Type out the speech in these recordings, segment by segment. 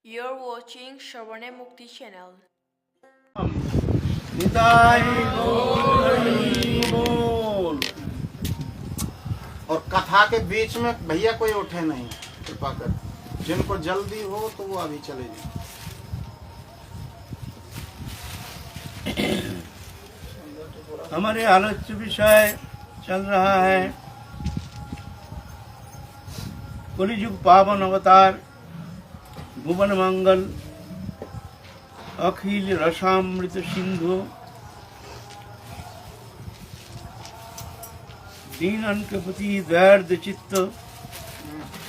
You're watching Shravane Mukti channel. Nitai गौर हरि बोल। और कथा के बीच में भैया कोई उठे नहीं, कृपा कर। जिनको जल्दी हो तो वो अभी चले जाए। हमारे आलोच्य विषय चल रहा है कलियुग पावन अवतार भुवन मंगल अखिल रसामृत सिंधु दीनन के प्रति दयार्द चित्त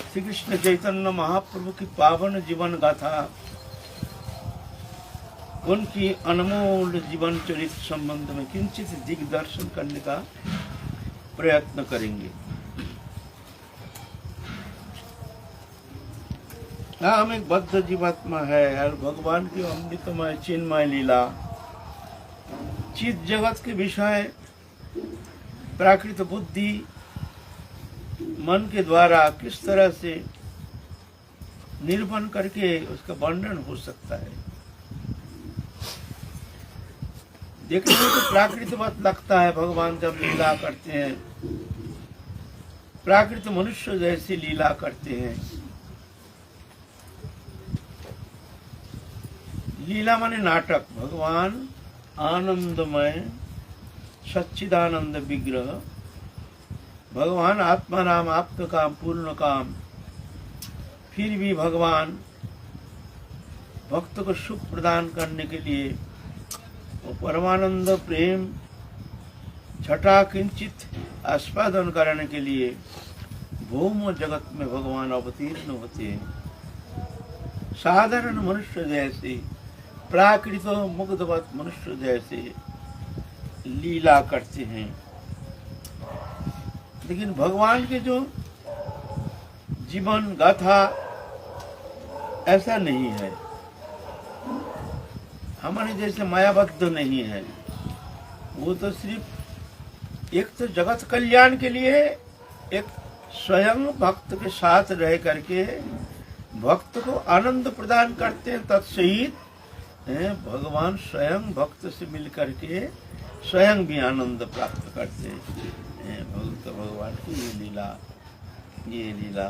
श्री कृष्ण चैतन्य महाप्रभु की पावन जीवन गाथा, उनकी अनमोल जीवन चरित्र संबंध में किंचित दिग्दर्शन करने का प्रयत्न करेंगे। हम एक बद्ध जीवात्मा है और भगवान की अमृतमय चिन्मय लीला चित जगत के विषय प्राकृत बुद्धि मन के द्वारा किस तरह से निर्वहन करके उसका वर्णन हो सकता है। देखने में तो प्राकृतवत लगता है, भगवान जब लीला करते हैं प्राकृत मनुष्य जैसी लीला करते हैं। लीला माने नाटक। भगवान आनंदमय सच्चिदानंद विग्रह, भगवान आत्मा नाम आप्त काम पूर्ण काम, फिर भी भगवान भक्त को सुख प्रदान करने के लिए और परमानंद प्रेम छटा किंचित आस्वादन करने के लिए भौम जगत में भगवान अवतीर्ण होते हैं। साधारण मनुष्य जैसे प्राकृत मुग्धवत मनुष्य जैसे लीला करते हैं, लेकिन भगवान के जो जीवन गाथा ऐसा नहीं है, हमारे जैसे मायाबद्ध नहीं है। वो तो सिर्फ एक तो जगत कल्याण के लिए एक स्वयं भक्त के साथ रह करके भक्त को आनंद प्रदान करते हैं। तत्सहित भगवान स्वयं भक्त से मिल करके स्वयं भी आनंद प्राप्त करते हैं। भक्त भगवान की ये लीला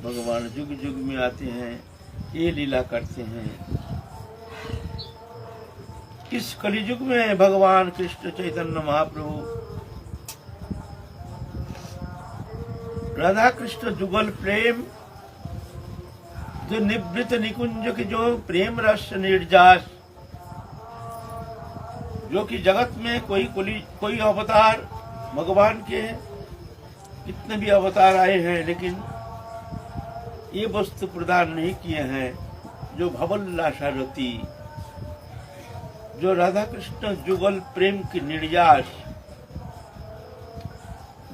भगवान युग युग में आते हैं, ये लीला करते हैं। इस कलियुग में भगवान कृष्ण चैतन्य महाप्रभु राधा कृष्ण जुगल प्रेम जो निवृत्त निकुंज के जो प्रेम रस निर्जास, जो कि जगत में कोई अवतार भगवान के कितने भी अवतार आए हैं, लेकिन ये वस्तु प्रदान नहीं किए हैं जो भवल्लासारती, जो राधा कृष्ण जुगल प्रेम की निर्यास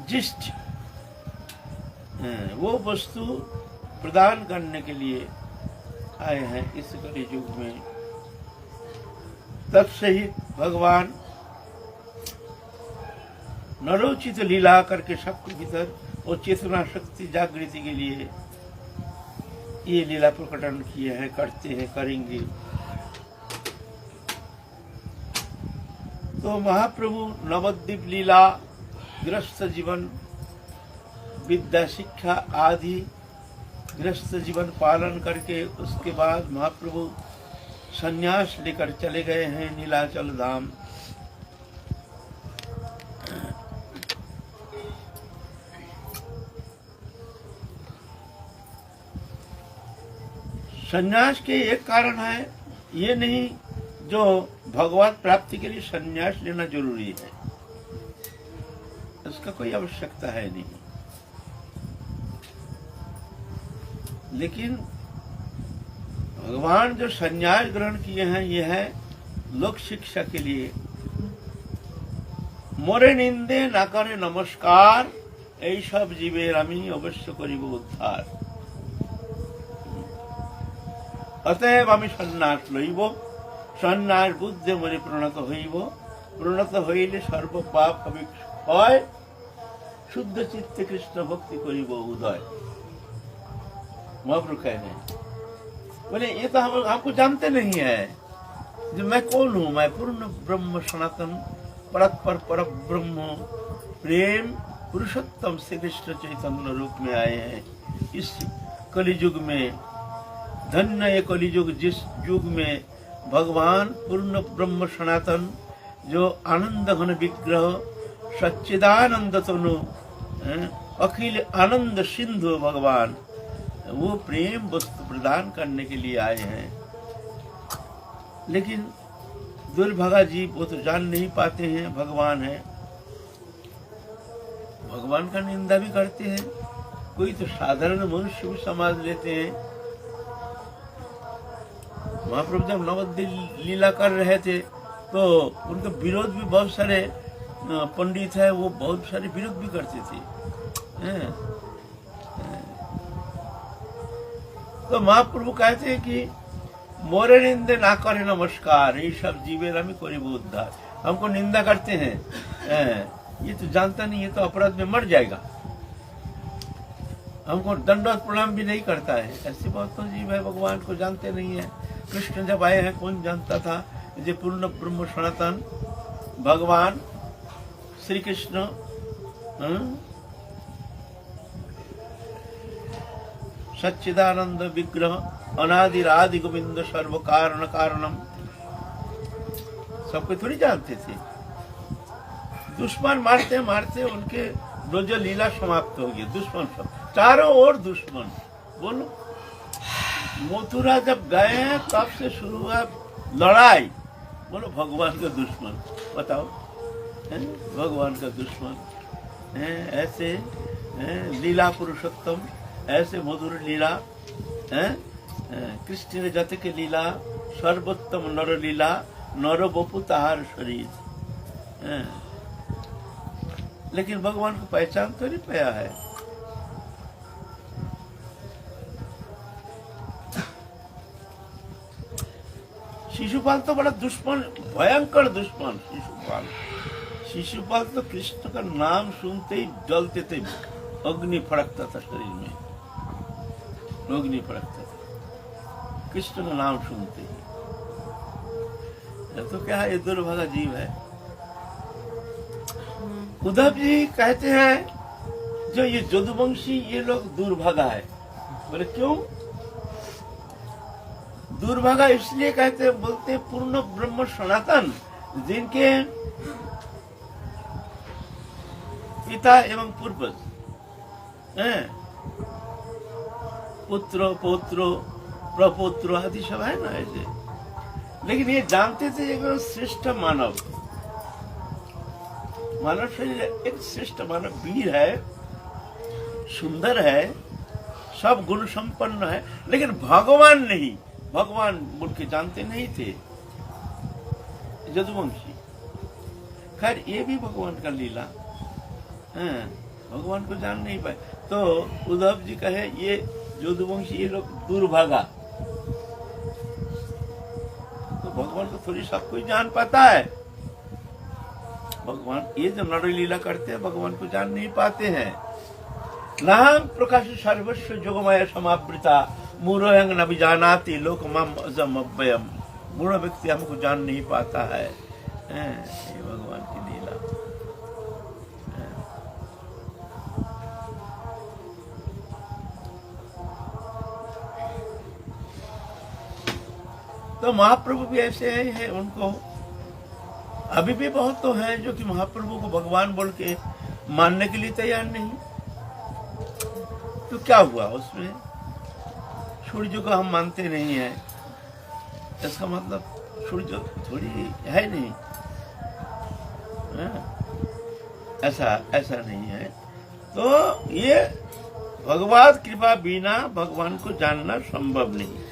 जिष्ट वो वस्तु प्रदान करने के लिए आए हैं इस कलियुग में। तत्सहित भगवान नरोचित लीला करके सबके भीतर और चेतना शक्ति जागृति के लिए ये लीला प्रकटन किए हैं, करते हैं, करेंगे। तो महाप्रभु नवद्वीप लीला, गृहस्थ जीवन, विद्या शिक्षा आदि गृहस्थ जीवन पालन करके उसके बाद महाप्रभु संन्यास लेकर चले गए हैं नीलाचल धाम। संन्यास के एक कारण है, ये नहीं जो भगवत प्राप्ति के लिए संन्यास लेना जरूरी है, इसका कोई आवश्यकता है नहीं। लेकिन भगवान जो संन्यास ग्रहण किए हैं, ये है लोक शिक्षा के लिए। मोरे निंदे ना करे नमस्कार, এই সব জীবের আমি অবশ্য করিব উদ্ধার। অতএব আমি সন্ন্যাস লইব, সন্ন্যাস বুদ্ধে মরে প্রণত হইব, প্রণত হইলে সর্ব পাপ হবে ক্ষয়, শুদ্ধ চিত্তে কৃষ্ণ ভক্তি করিব উদয়। महाप्रभु कह रहे हैं बोले ये तो हमको जानते नहीं है जो मैं कौन हूँ। मैं पूर्ण ब्रह्म सनातन परस्पर पर ब्रह्म प्रेम पुरुषोत्तम श्री कृष्ण चैतन्य रूप में आए हैं इस कलियुग में। धन्य ये कलियुग जिस युग में भगवान पूर्ण ब्रह्म सनातन जो आनंद घन विग्रह सच्चिदानंद तनु अखिल आनंद सिंधु भगवान वो प्रेम वस्तु प्रदान करने के लिए आए हैं। लेकिन दुर्भागा जीव वो तो जान नहीं पाते हैं भगवान है। भगवान का निंदा भी करते हैं, कोई तो साधारण मनुष्य भी समझ लेते हैं। महाप्रभु जब नवद्वीप लीला कर रहे थे तो उनका विरोध भी बहुत सारे पंडित है वो बहुत सारे विरोध भी करते थे। तो महाप्रभु कहते हैं कि मोरे निंदे ना करे नमस्कार ये सब जीवेर हमें करी उद्धार। हमको निंदा करते हैं, ये तो जानता नहीं, ये तो अपराध में मर जाएगा, हमको दंडवत प्रणाम भी नहीं करता है। ऐसी बहुत तो जीव है भगवान को जानते नहीं है। कृष्ण जब आए हैं कौन जानता था जे पूर्ण ब्रह्म सनातन भगवान श्री कृष्ण सच्चिदानंद विग्रह अनादिरादि गोविंद सर्व कारण कारणम सबको थोड़ी जानते थे। दुश्मन मारते मारते उनके ब्रज लीला समाप्त हो गई। दुश्मन सब चारों ओर दुश्मन। बोलो मथुरा जब गए हैं तब से शुरू हुआ लड़ाई। बोलो भगवान का दुश्मन बताओ भगवान का दुश्मन ऐसे लीला पुरुषोत्तम ऐसे मधुर लीला कृष्ण जत के लीला सर्वोत्तम नर लीला नर बपु ताहार शरीर। लेकिन भगवान को पहचान तो नहीं पाया है। शिशुपाल तो बड़ा दुश्मन भयंकर दुश्मन। शिशुपाल तो कृष्ण का नाम सुनते ही जलते थे, अग्नि फड़कता था शरीर में, अग्नि फड़कता था कृष्ण का नाम सुनते ही। तो क्या है ये दुर्भागा जीव है। उद्धव जी कहते हैं जो ये जदुवंशी ये लोग दुर्भागा है। बोले क्यों दुर्भागा? इसलिए कहते बोलते पूर्ण ब्रह्म सनातन जिनके पिता एवं पूर्वज पुत्र पौत्र प्रपौत्र आदि सब है ना ऐसे। लेकिन ये जानते थे एक श्रेष्ठ मानव शरीर एक श्रेष्ठ मानव वीर है, सुंदर है, सब गुण संपन्न है, लेकिन भगवान नहीं, भगवान बोल के जानते नहीं थे जदुवंशी। खैर ये भी भगवान का लीला भगवान को जान नहीं पाए। तो उद्धव जी कहे ये जदुवंशी ये लोग दुर्भागा। तो भगवान को थोड़ी सब कोई जान पाता है। भगवान ये जो नर लीला करते हैं भगवान को जान नहीं पाते हैं। नाम प्रकाश सर्वस्व जोगमय समावृता मूढ़ न विजानाति लोकमम अजम अव्ययम। मूढ़ व्यक्ति हमको जान नहीं पाता है। ये भगवान की लीला। तो महाप्रभु भी ऐसे हैं उनको अभी भी बहुत तो हैं जो कि महाप्रभु को भगवान बोल के मानने के लिए तैयार नहीं। तो क्या हुआ उसमें? सूर्य को हम मानते नहीं है, इसका मतलब सूर्य थोड़ी है नहीं, ऐसा नहीं है। तो ये भगवत कृपा बिना भगवान को जानना संभव नहीं।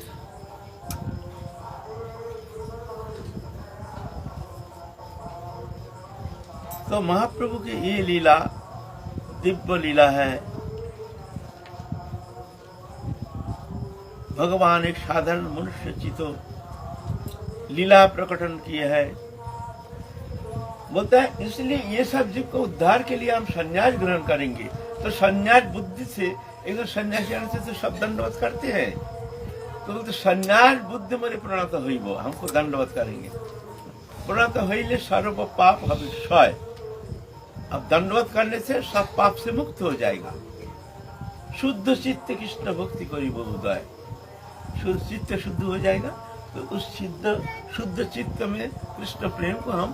तो महाप्रभु की ये लीला दिव्य लीला है। भगवान एक साधारण मनुष्य चितो लीला प्रकटन किए है। बोलता है इसलिए ये सब जीव को उद्धार के लिए हम संन्यास ग्रहण करेंगे। तो संन्यास बुद्धि से एक तो संन्यासी से तो सब दंडवत करते हैं। तो बोलते संन्यास बुद्धि मरे प्रणत हईब, हमको दंडवत करेंगे। प्रणत हईले सर्व पाप हमें क्षय। अब दंडवत करने से सब पाप से मुक्त हो जाएगा। शुद्ध चित्त कृष्ण भक्ति करीब उदय, शुद्ध चित्त शुद्ध हो जाएगा, तो उस शुद्ध चित्त में कृष्ण प्रेम को हम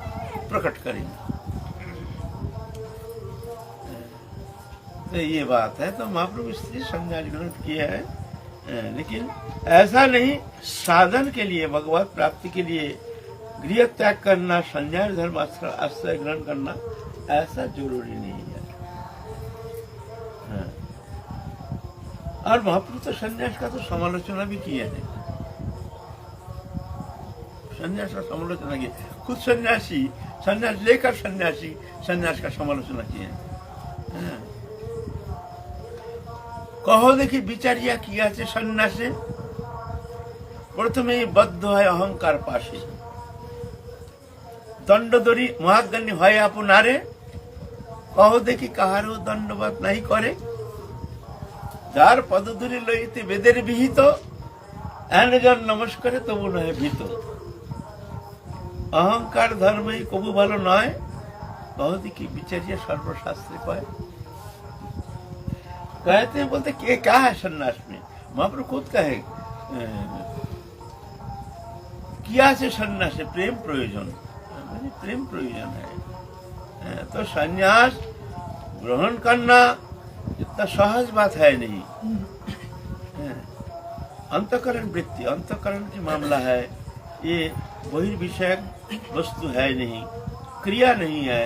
प्रकट करेंगे। तो ये बात है। तो महाप्रभु स्त्री संन्यास ग्रहण किया है, लेकिन ऐसा नहीं साधन के लिए, भगवत प्राप्ति के लिए गृह त्याग करना, संन्यास धर्म आश्रय ग्रहण करना ऐसा जरूरी नहीं है। हाँ। और महाप्रभु तो संन्यास का तो समालोचना भी किए हैं, संन्यास का समालोचना किया। खुद सन्यासी, संन्यास लेकर सन्यासी संन्यास का समालोचना किए हैं। हाँ। कहो देखी বিচারিয়া কি আছে সন্ন্যাসে, প্রথমেই বদ্ধ হয় অহংকার পাশে, দণ্ডদরি মহাজ্ঞানী হয় আপনারে, কহ দেখি কাহারও দণ্ডবাদ নাই করে, যার পদধূলি লইতে বেদের বিহিত, এনজন নমস্কারে তবু নয় ভীত, অহংকার ধর্মই কবু ভালো নয়, কহ দেখি বিচারিয়া সর্বশাস্ত্রে কয়। कहते हैं, बोलते कि क्या है सन्यास में? महाप्रभु खुद कहे किया से सन्यास से प्रेम प्रयोजन, प्रेम प्रयोजन है। तो सन्यास ग्रहण करना इतना सहज बात है नहीं। अंतःकरण वृत्ति, अंतःकरण की मामला है, ये बहिर्विषयक वस्तु है नहीं, क्रिया नहीं है,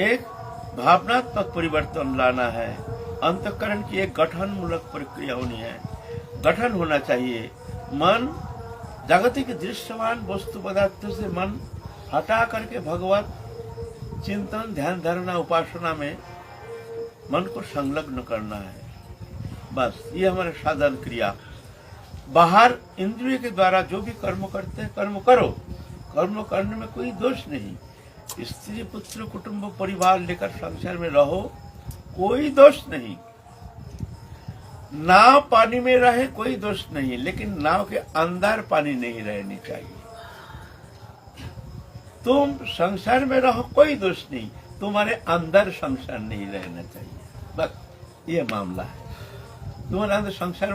एक भावनात्मक परिवर्तन लाना है। अंतःकरण की एक गठन मूलक प्रक्रिया होनी है, गठन होना चाहिए। मन जागतिक दृश्यमान वस्तु पदार्थों से मन हटा करके भगवत चिंतन, ध्यान धारणा, उपासना में मन को संलग्न करना है। बस ये हमारे साधन क्रिया। बाहर इंद्रिय के द्वारा जो भी कर्म करते हैं, कर्म करो, कर्म करने में कोई दोष नहीं। स्त्री पुत्र कुटुंब परिवार लेकर संसार में रहो, कोई दोष नहीं। नाव पानी में रहे कोई दोष नहीं, लेकिन नाव के अंदर पानी नहीं रहनी चाहिए। तुम संसार में रहो कोई दोष नहीं, तुम्हारे अंदर संसार नहीं रहना चाहिए। बस ये मामला है। तुम्हारे अंदर संसार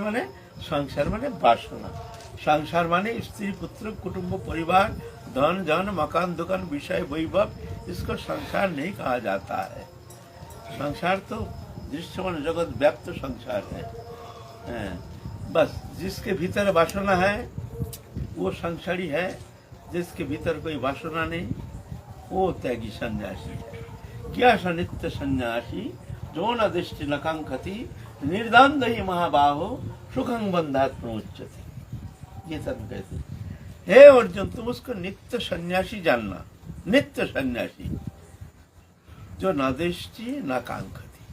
माने वासना, संसार माने स्त्री पुत्र कुटुंब परिवार, धन जन मकान दुकान विषय वैभव, इसको संसार नहीं कहा जाता है। संसार तो दृश्यमान जगत व्याप्त संसार है। बस जिसके भीतर वासना है वो संसारी है, जिसके भीतर कोई वासना नहीं वो त्यागी सन्यासी है। क्या सनित्य सन्यासी जो न दृष्टि न कांक्षति, निर्द्वंद ही महाबाहो सुखं बंधात्म उच्यते। ये सब कहते हैं। हे अर्जुन, तुम उसको नित्य सन्यासी जानना, नित्य सन्यासी जो न दृष्टि न कांक्षति,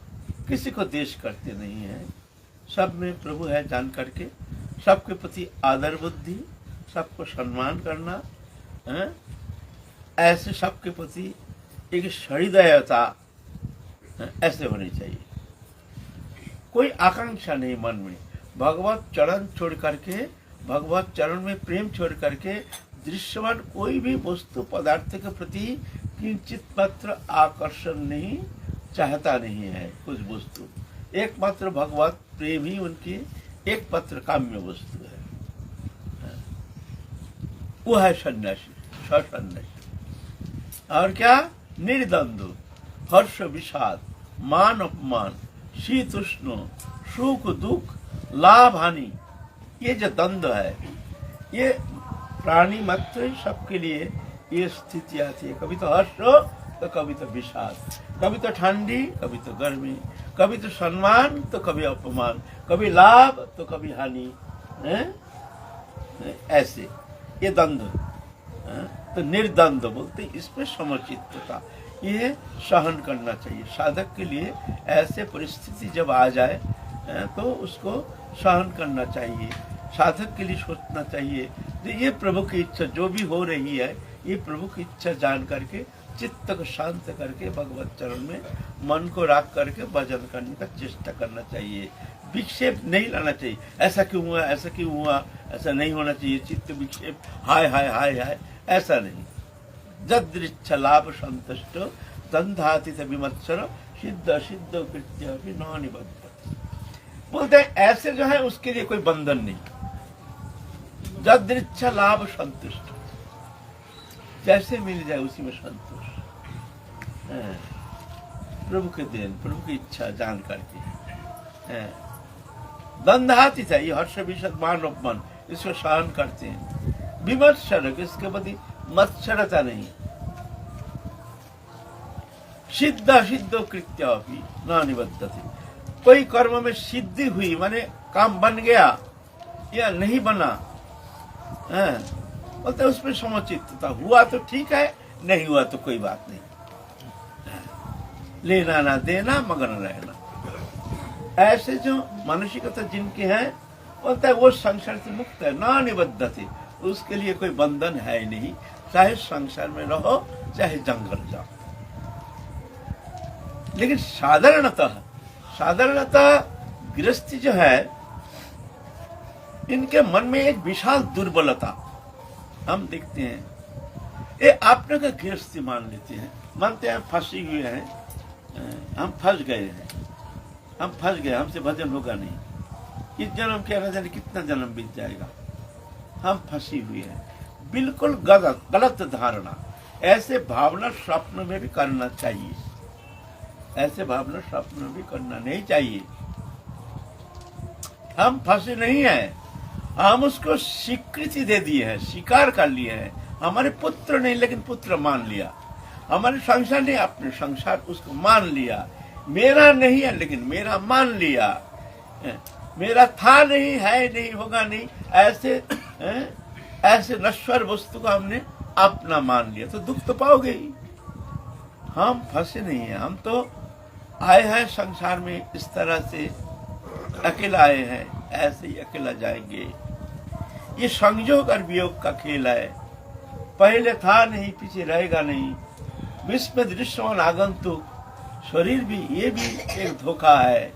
किसी को देश करते नहीं है, सब में प्रभु है जान करके, सबके प्रति आदर बुद्धि, सबको सम्मान करना है, ऐसे सबके प्रति एक सहृदयता ऐसे होनी चाहिए। कोई आकांक्षा नहीं मन में, भगवत चरण छोड़ करके, भगवत चरण में प्रेम छोड़ करके दृश्यमान कोई भी वस्तु पदार्थ के प्रति किंचित मात्र आकर्षण नहीं, चाहता नहीं है कुछ वस्तु। एकमात्र भगवत प्रेम ही उनकी एकमात्र काम्य वस्तु है। वो है सन्यासी, सन्यासी। और क्या? निर्द्वंद्व, हर्ष विषाद, मान अपमान, शीत उष्ण, सुख दुख, लाभ हानि, ये जो द्वंद्व है, ये प्राणी मात्र सबके लिए ये स्थिति आती है। कभी तो हर्ष तो कभी तो विषाद, कभी तो ठंडी कभी तो गर्मी, कभी तो सम्मान तो कभी अपमान, कभी लाभ तो कभी हानि है? ऐसे ये द्वंद्व। तो निर्द्वंद्व बोलते इसमें समचित्तता, ये सहन करना चाहिए साधक के लिए। ऐसे परिस्थिति जब आ जाए तो उसको सहन करना चाहिए। साधक के लिए सोचना चाहिए तो ये प्रभु की इच्छा जो भी हो रही है, ये प्रभु की इच्छा जान करके चित्त को शांत करके भगवत चरण में मन को रख करके भजन करने का चेष्टा करना चाहिए। विक्षेप नहीं लाना चाहिए, ऐसा क्यों हुआ, ऐसा क्यों हुआ, ऐसा नहीं होना चाहिए। चित्त विक्षेप, हाय हाय हाय हाय, ऐसा नहीं। जदृच्छ लाभ संतुष्ट दंधातीत विमत्सर सिद्ध असिद्ध कृत्य भी न निबद्ध। बोलते हैं ऐसे जो है उसके लिए कोई बंधन नहीं। जदृच्छ लाभ संतुष्ट, जैसे मिल जाए उसी में संतोष। प्रभु के देन, प्रभु की इच्छा जान करके दंधातीत है, ये हर्ष विषद मान उपमान इसको सहन करते हैं। विमत्सर, इसके प्रति मत्सरता नहीं। सिद्ध असिद्ध कृत्य भी न निबद्धते, कोई कर्म में सिद्धि हुई माने काम बन गया या नहीं बना, बोलते उसमें समचित्तता, हुआ तो ठीक है, नहीं हुआ तो कोई बात नहीं। लेना ना देना, मगन रहना। ऐसे जो मानसिकता जिनके हैं, बोलता है वो संसार से मुक्त है। ना निबद्धते, उसके लिए कोई बंधन है ही नहीं, चाहे संसार में रहो चाहे जंगल जाओ। लेकिन साधारणतः गृहस्थी जो है, इनके मन में एक विशाल दुर्बलता हम देखते हैं। ये आपने का गृहस्थी मान लेते हैं, मानते हैं फंसी हुए हैं, हम फंस गए हैं, हम फंस गए, हमसे भजन होगा नहीं, इस जन्म के न जाने कितना जन्म बीत जाएगा, हम फंसी हुई हैं। बिल्कुल गलत धारणा। ऐसे भावना स्वप्न में भी करना चाहिए, ऐसे भावना स्वप्न में भी करना नहीं चाहिए। हम फंसे नहीं हैं, हम उसको स्वीकृति दे दिए है, स्वीकार कर लिए हैं। हमारे पुत्र नहीं लेकिन पुत्र मान लिया, हमारे संसार नहीं अपने संसार उसको मान लिया। मेरा नहीं है लेकिन मेरा मान लिया, मेरा था नहीं है नहीं होगा नहीं, ऐसे नश्वर वस्तु को हमने अपना मान लिया तो दुख तो पाओगे ही। हम फंसे नहीं हैं, हम तो आए हैं संसार में इस तरह से, अकेला आए हैं, ऐसे ही अकेला जाएंगे। ये संयोग और वियोग का खेल है, पहले था नहीं पीछे रहेगा नहीं। विश्व में दृश्यमान आगंतुक, शरीर भी, ये भी एक धोखा है।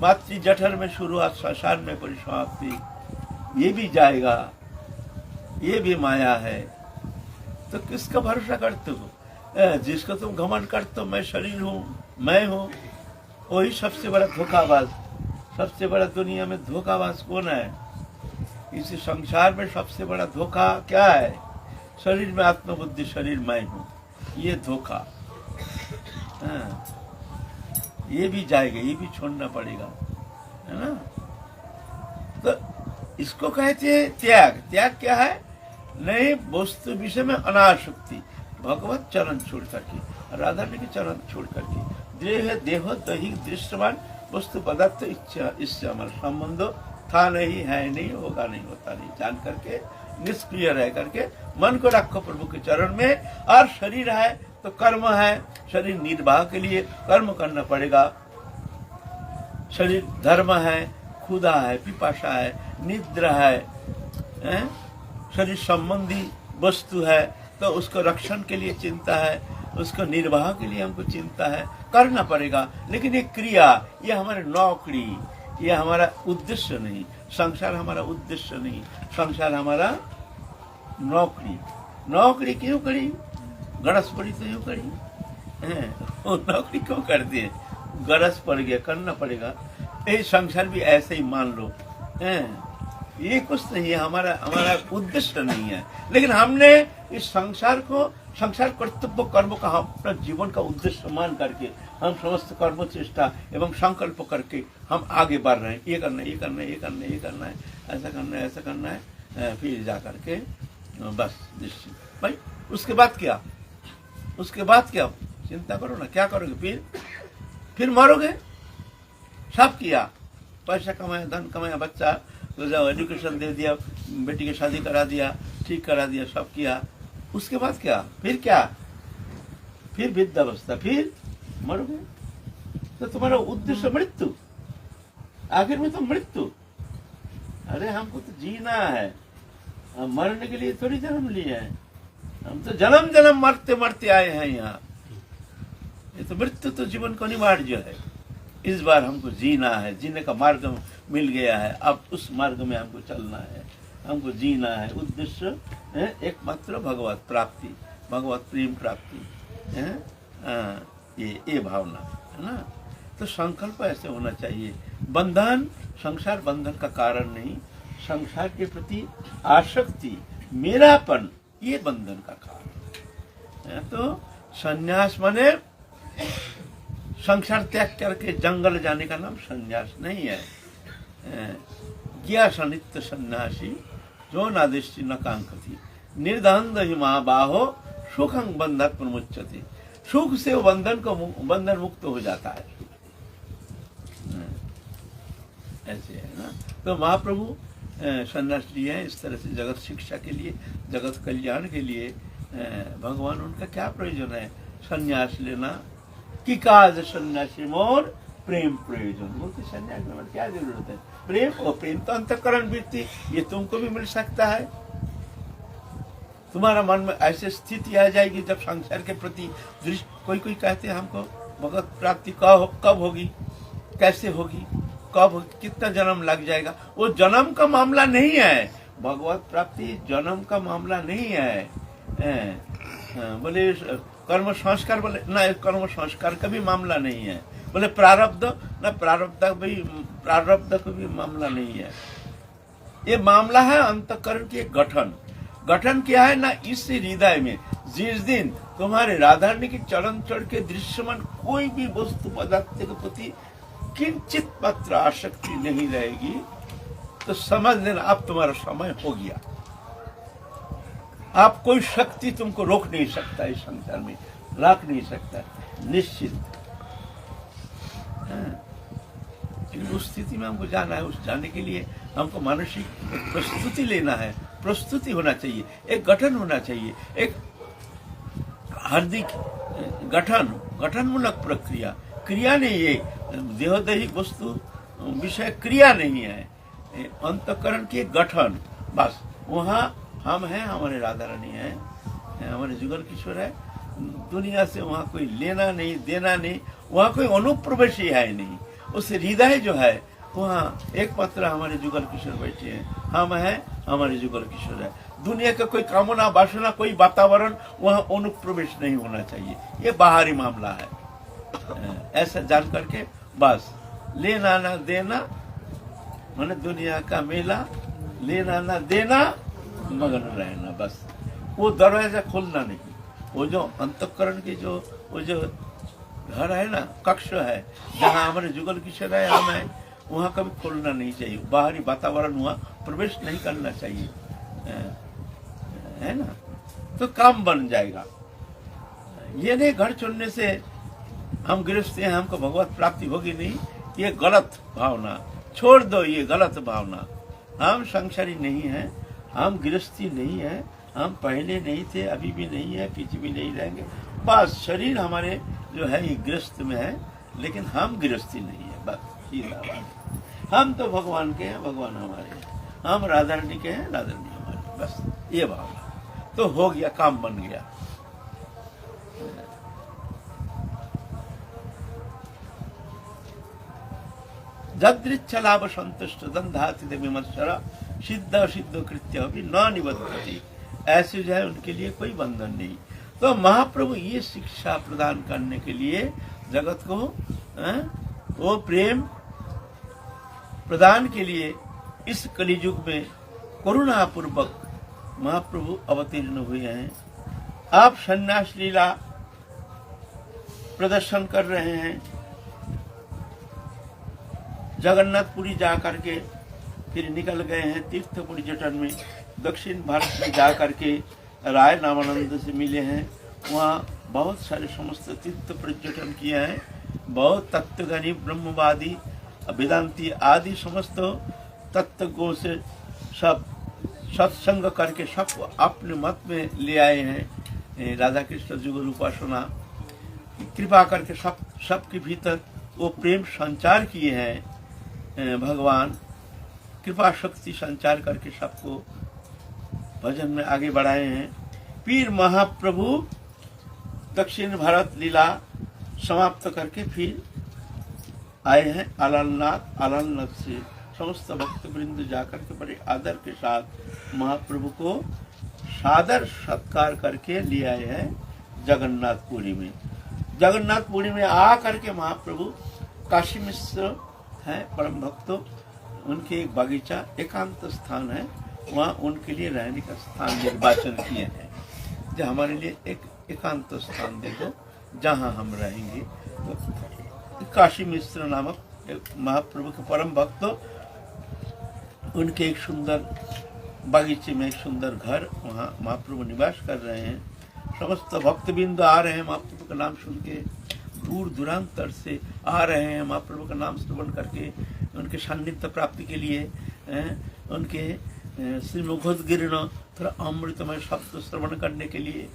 मातृ जठर में शुरुआत, श्मशान में परिसमाप्ति, ये भी जाएगा, ये भी माया है। तो किसका भरोसा करते हो? जिसको तुम घमंड करते हो मैं शरीर हूँ, मैं हूँ, वही सबसे बड़ा धोखाबाज। सबसे बड़ा दुनिया में धोखाबाज कौन है? इस संसार में सबसे बड़ा धोखा क्या है? शरीर में आत्मबुद्धि, शरीर मैं हूँ, ये धोखा। ये भी जाएगा, ये भी छोड़ना पड़ेगा, है ना। तो इसको कहते हैं त्याग। त्याग क्या है? नहीं वस्तु विषय में अनासक्ति, भगवत चरण छोड़ करके, राधा रानी के चरण छोड़ करके, देह दैहिक दृश्यमान वस्तु पदार्थ इच्छा, इससे हमारा संबंध था नहीं, है नहीं, होगा नहीं, होता नहीं, जान करके निष्क्रिय रह करके मन को रखो प्रभु के चरण में। और शरीर है तो कर्म है, शरीर निर्वाह के लिए कर्म करना पड़ेगा। शरीर धर्म है, खुदा है, पिपासा है, निद्रा है, शरीर संबंधी वस्तु है तो उसको रक्षण के लिए चिंता है, उसको निर्वाह के लिए हमको चिंता है, करना पड़ेगा। लेकिन ये क्रिया, ये हमारी नौकरी, ये हमारा उद्देश्य नहीं। संसार हमारा उद्देश्य नहीं, संसार हमारा नौकरी। नौकरी क्यों करी? गरज पड़ी तो यूं करी, वो नौकरी क्यों कर दिए? गरज पड़ गया, करना पड़ेगा। ये संसार भी ऐसे ही मान लो, ये कुछ नहीं है, हमारा उद्देश्य नहीं है। लेकिन हमने इस संसार को, संसार कर्तव्य कर्म का अपना जीवन का उद्देश्य मान करके हम समस्त कर्म चेष्टा एवं संकल्प करके हम आगे बढ़ रहे हैं। ये करना है, ये करना है, ये करना है, ये करना है, ऐसा करना है, ऐसा करना है। फिर जा करके बस निश्चित भाई, उसके बाद क्या? उसके बाद क्या? चिंता करो ना, क्या करोगे? फिर मरोगे। सब किया, पैसा कमाया, धन कमाया, बच्चा तो एजुकेशन दे दिया, बेटी की शादी करा दिया, ठीक करा दिया, सब किया। उसके बाद क्या? फिर क्या? फिर वृद्धावस्था, फिर मरोगे। तो तुम्हारा उद्देश्य मृत्यु, आखिर में तो मृत्यु। अरे हमको तो जीना है, हम मरने के लिए थोड़ी जन्म लिए हैं। हम तो जन्म जन्म मरते मरते आए हैं यहाँ। ये तो मृत्यु तो जीवन को अनिवार्य है। इस बार हमको जीना है, जीने का मार्ग मिल गया है, अब उस मार्ग में हमको चलना है। हमको जीना है, उद्देश्य है एकमात्र भगवत प्राप्ति, भगवत प्रेम प्राप्ति है। ये भावना है ना। तो संकल्प ऐसे होना चाहिए। बंधन, संसार बंधन का कारण नहीं, संसार के प्रति आसक्ति, मेरापन, ये बंधन का कारण है। तो संन्यास माने संसार त्याग करके जंगल जाने का नाम संन्यास नहीं है। ज्ञास नित्य सन्यासी जो नादिष्टि न कांक्षति निर्दंध ही महाबाहो सुखं बंधत प्रमुच्यते। सुख से वो बंधन मुक्त हो जाता है। ऐसे है ना। तो महाप्रभु संन्यास लिए हैं इस तरह से जगत शिक्षा के लिए, जगत कल्याण के लिए। भगवान उनका क्या प्रयोजन है संन्यास लेना? कि काज सन्यासी मोर प्रेम प्रयोजन। बोलते संन्यास में क्या जरूरत है? प्रेम। और प्रेम तो अंतःकरण वृत्ति, ये तुमको भी मिल सकता है। तुम्हारा मन में ऐसी स्थिति आ जाएगी जब संसार के प्रति दृष्टि, कोई कहते हैं हमको भगवत प्राप्ति कब होगी, कैसे होगी, कब होगी, कितना जन्म लग जाएगा। वो जन्म का मामला नहीं है। भगवत प्राप्ति जन्म का मामला नहीं है। बोले कर्म संस्कार, बोले ना कर्म संस्कार का भी मामला नहीं है। बोले प्रारब्ध, ना प्रारब्ध का भी मामला नहीं है। ये मामला है अंतःकरण के गठन। गठन क्या है ना, इस हृदय में जिस दिन तुम्हारे राधारणी की चरण चढ़ के दृश्यमान कोई भी वस्तु पदार्थ के प्रति किंचित मात्र आसक्ति नहीं रहेगी, तो समझ लेना अब तुम्हारा समय हो गया। आप कोई शक्ति तुमको रोक नहीं सकता, इस संसार में रख नहीं सकता, निश्चित। उस स्थिति में हमको जाना है। उस जाने के लिए हमको मानसिक प्रस्तुति लेना है, प्रस्तुति होना चाहिए, एक गठन होना चाहिए, एक हार्दिक गठनमूलक प्रक्रिया। क्रिया नहीं है, देहोदैहिक वस्तु विषय क्रिया नहीं है, अंतःकरण के गठन। बस वहाँ हम हैं, हमारे राधा रानी है, हमारे जुगल किशोर है। दुनिया से वहाँ कोई लेना नहीं देना नहीं, वहाँ कोई अनुप्रवेश ही है नहीं। उस हृदय जो है वहाँ एकमात्र हमारे जुगल किशोर बैठे हैं, हम हैं, हमारे जुगल किशोर है। दुनिया का कोई कामना वासना, कोई वातावरण वहाँ अनुप्रवेश नहीं होना चाहिए। ये बाहरी मामला है। ऐसा जान करके बस लेना ना देना, माने दुनिया का मेला, लेना ना देना, मगन रहना, बस। वो दरवाजा खोलना नहीं। वो जो अंतःकरण की वो जो घर है ना, कक्ष है जहाँ हमारे जुगल किशोर है, हम है, वहाँ कभी खोलना नहीं चाहिए। बाहरी वातावरण वहाँ प्रवेश नहीं करना चाहिए, है ना। तो काम बन जाएगा। ये नहीं घर छोड़ने से हम गृहस्थ हैं, हमको भगवत प्राप्ति होगी नहीं, ये गलत भावना। छोड़ दो ये गलत भावना। हम संसारी नहीं हैं, हम गृहस्थी नहीं है, हम पहले नहीं थे, अभी भी नहीं है, पीछे भी नहीं रहेंगे। बस शरीर हमारे जो है ये गृहस्थ में है, लेकिन हम गृहस्थी नहीं है। बस ये बात है। हम तो भगवान के हैं, भगवान हमारे हैं, हम राधा रानी के हैं, राधा रानी हमारे। बस ये भावना तो हो गया, काम बन गया। जदृच्छ लाभ संतुष्ट दंधाति विमर्शरा सिद्ध असिद्ध कृत्य भी न निबद्धति। ऐसे जो है उनके लिए कोई बंधन नहीं। तो महाप्रभु ये शिक्षा प्रदान करने के लिए जगत को वो प्रेम प्रदान के लिए इस कलियुग में करुणा पूर्वक महाप्रभु अवतीर्ण हुए हैं। आप सन्यास लीला प्रदर्शन कर रहे हैं। जगन्नाथपुरी जा करके फिर निकल गए हैं तीर्थ पर्यटन में। दक्षिण भारत में जा करके राय नामानंद से मिले हैं। वहाँ बहुत सारे समस्त तीर्थ पर्यटन किए हैं। बहुत तत्वज्ञानी ब्रह्मवादी वेदांती आदि समस्त तत्वज्ञों से सब सत्संग करके सबको अपने मत में ले आए हैं। राधा कृष्ण जुगल उपासना कृपा करके सबके भीतर वो प्रेम संचार किए हैं। भगवान कृपा शक्ति संचार करके सबको भजन में आगे बढ़ाए हैं। फिर महाप्रभु दक्षिण भारत लीला समाप्त करके फिर आए हैं अलालनाथ। अलालनाथ से समस्त भक्तवृंद जाकर के बड़े आदर के साथ महाप्रभु को सादर सत्कार करके ले आए हैं जगन्नाथपुरी में। जगन्नाथपुरी में आ करके महाप्रभु काशी मिश्र हैं परम भक्त, उनके एक बागीचा एकांत स्थान है, वहाँ उनके लिए रहने का स्थान निर्वाचन किए हैं। जो हमारे लिए एक एकांत स्थान दे दो जहाँ हम रहेंगे। तो काशी मिश्र नामक महाप्रभु के परम भक्त, उनके एक सुंदर बागीचे में एक सुंदर घर, वहाँ महाप्रभु निवास कर रहे हैं। समस्त भक्तबिंद आ रहे हैं महाप्रभु का नाम सुन के, दूर दूरांतर से आ रहे हैं महाप्रभु का नाम श्रवण करके, उनके सान्निध्य प्राप्ति के लिए, उनके श्री मुखोद्गीर्ण थोड़ा अमृतमय शब्द श्रवण करने के लिए,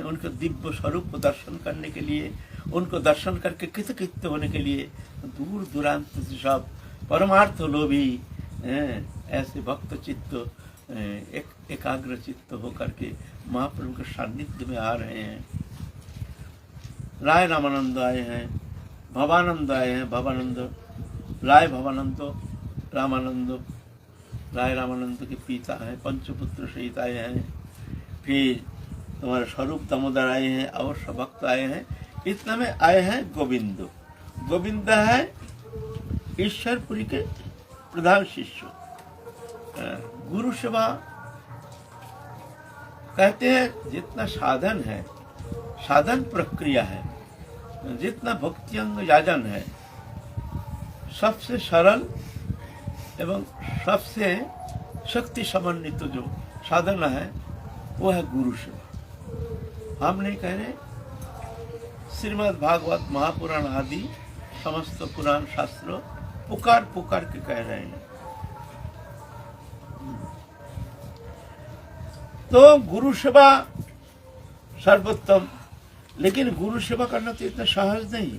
उनके दिव्य स्वरूप दर्शन करने के लिए, उनको दर्शन करके कृतकृत्य होने के लिए दूर दूरांत से सब परमार्थ लोभी ऐसे भक्त चित्त एकाग्र चित्त होकर के महाप्रभु के सान्निध्य में आ रहे हैं। राय रामानंद आए हैं, भवानंद आए हैं, भवानंद राय भवानंद रामानंद, राय रामानंद के पिता हैं, पंचपुत्र सहित आए हैं। फिर तुम्हारे स्वरूप दामोदर आए हैं, अवश्य भक्त आए हैं। इतना में आए हैं गोविंद। गोविंद है ईश्वरपुरी के प्रधान शिष्य। गुरु सेवा कहते हैं जितना साधन है, साधन प्रक्रिया है, जितना भक्ति अंग याजन है, सबसे सरल एवं सबसे शक्ति समन्वित जो साधना है वो है गुरु सेवा। हम नहीं कह रहे, श्रीमद् भागवत महापुराण आदि समस्त पुराण शास्त्र पुकार पुकार के कह रहे हैं। तो गुरु सेवा सर्वोत्तम, लेकिन गुरु सेवा करना तो इतना सहज नहीं।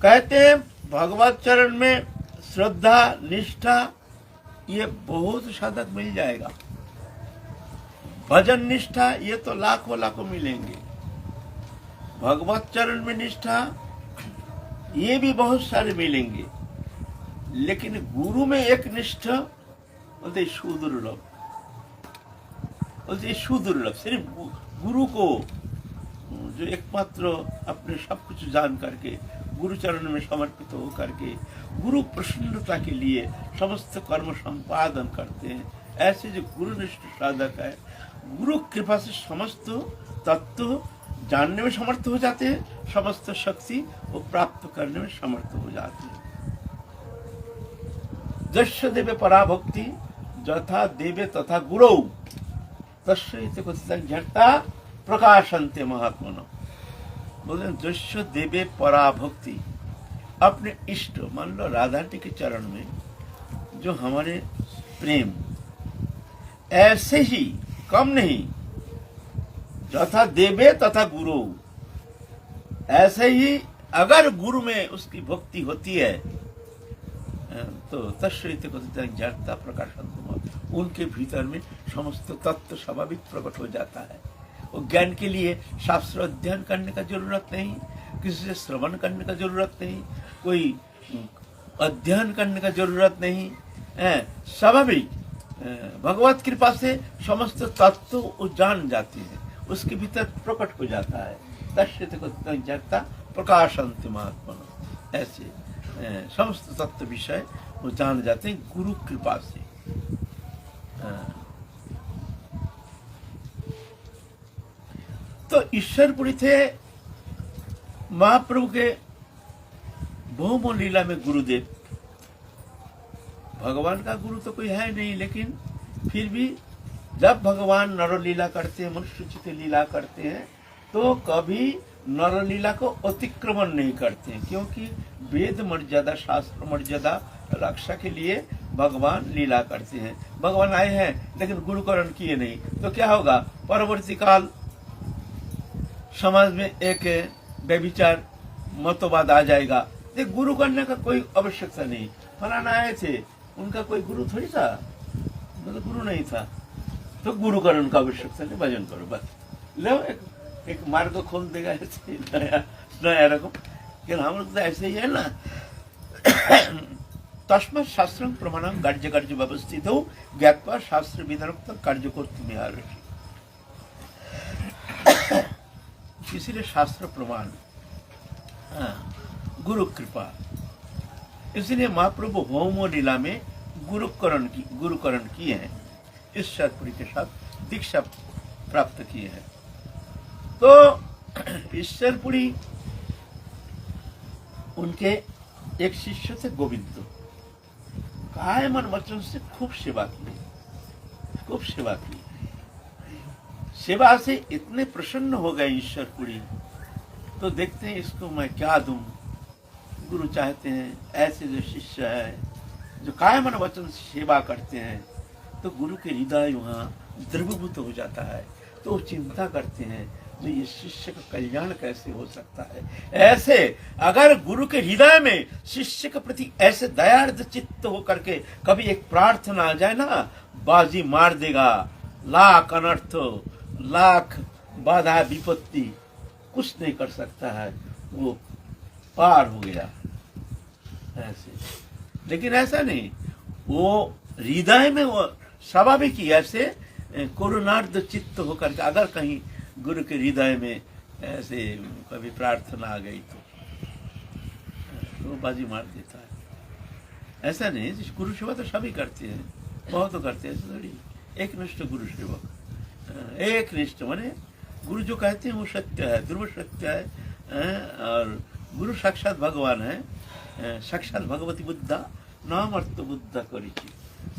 कहते हैं भगवत चरण में श्रद्धा निष्ठा ये बहुत साधक मिल जाएगा, भजन निष्ठा ये तो लाखों लाखों मिलेंगे, भगवत चरण में निष्ठा ये भी बहुत सारे मिलेंगे, लेकिन गुरु में एक निष्ठा बोलते सुदुर्लभ, बोलते सुदुर्लभ। सिर्फ गुरु को जो एकमात्र अपने सब कुछ जान करके गुरु चरण में समर्पित हो करके गुरु प्रसन्नता के लिए समस्त कर्म संपादन करते हैं, ऐसे जो गुरुनिष्ठ साधक है गुरु कृपा से समस्त तत्व जानने में समर्थ हो जाते हैं, समस्त शक्ति वो प्राप्त करने में समर्थ हो जाते हैं। जस्य देवे पराभक्ति जथा देवे तथा गुरौ तस्य झटता प्रकाशन्ते महात्मनो। बोले जस्य देवे पराभक्ति, अपने इष्ट मान लो राधा जी के चरण में जो हमारे प्रेम ऐसे ही कम नहीं, जथा देवे तथा गुरु, ऐसे ही अगर गुरु में उसकी भक्ति होती है तो तस्वीर को जड़ता प्रकाशन, उनके भीतर में समस्त तत्व स्वाभाविक प्रकट हो जाता है। वो ज्ञान के लिए शास्त्र अध्ययन करने का जरूरत नहीं, किसी से श्रवण करने का जरूरत नहीं, कोई अध्ययन करने का जरूरत नहीं, स्वाभाविक भगवत कृपा से समस्त तत्व वो जान जाते हैं, उसके भीतर प्रकट हो जाता है। तस्वीर को जड़ता प्रकाशन्ते महात्मा, ऐसे समस्त तत्व विषय वो जान जाते हैं गुरु कृपा से। तो ईश्वरपुरी थे महाप्रभु के बहुमो लीला में गुरुदेव। भगवान का गुरु तो कोई है नहीं, लेकिन फिर भी जब भगवान नरलीला करते हैं, मनुष्य चित्त लीला करते हैं, तो कभी नरलीला को अतिक्रमण नहीं करते हैं, क्योंकि वेद मर्यादा शास्त्र मर्यादा रक्षा के लिए भगवान लीला करते हैं। भगवान आए हैं लेकिन गुरुकरण किए नहीं, तो क्या होगा, परवर्ती काल समाज में एक व्यभिचार मतवाद आ जाएगा। देख, गुरु करने का कोई आवश्यकता नहीं, फलाना आए थे उनका कोई गुरु थोड़ी था, मतलब गुरु नहीं था, तो गुरुकरण का आवश्यकता नहीं, भजन करो बस। लो एक मार्ग खोल देगा ऐसे नया रकम। लेकिन हम लोग तो ऐसे ही है ना तस्मात् शास्त्रं प्रमाणं कार्य कार्य व्यवस्थितौ ज्ञात्वा शास्त्र विधानोक्तं कार्य कर्तुमिहार्हसि। इसीलिए शास्त्र प्रमाण, गुरु कृपा। इसलिए महाप्रभु होम लीला में गुरुकरण किए हैं, ईश्वरपुरी के साथ दीक्षा प्राप्त किए हैं। तो ईश्वरपुरी उनके एक शिष्य थे गोविंद, काय मन वचन से खूब सेवा की, खूब सेवा की। सेवा से इतने प्रसन्न हो गए ईश्वरपुरी, तो देखते हैं इसको मैं क्या दूं। गुरु चाहते हैं ऐसे जो शिष्य है जो काय मन वचन से सेवा करते हैं, तो गुरु के हृदय वहाँ द्रवीभूत हो जाता है। तो वो चिंता करते हैं जो ये शिष्य का कल्याण कैसे हो सकता है। ऐसे अगर गुरु के हृदय में शिष्य के प्रति ऐसे दयार्द चित्त हो करके कभी एक प्रार्थना आ जाए ना, बाजी मार देगा। लाख अनर्थ, लाख बाधा विपत्ति कुछ नहीं कर सकता है, वो पार हो गया ऐसे। लेकिन ऐसा नहीं, वो हृदय में वो स्वाभाविक ही ऐसे करुणार्ध चित्त होकर के अगर कहीं गुरु के हृदय में ऐसे कभी प्रार्थना आ गई तो वो बाजी मार देता है। ऐसा नहीं, गुरु सेवा तो सभी करते हैं, बहुत तो करते हैं, ऐसा थोड़ी। एक निष्ठ गुरु सेवक, एक निष्ठ माने गुरु जो कहते हैं वो सत्य है, ध्रुव सत्य है। और गुरु साक्षात भगवान है, साक्षात भगवती बुद्धा नाम अर्थ बुद्धा करी।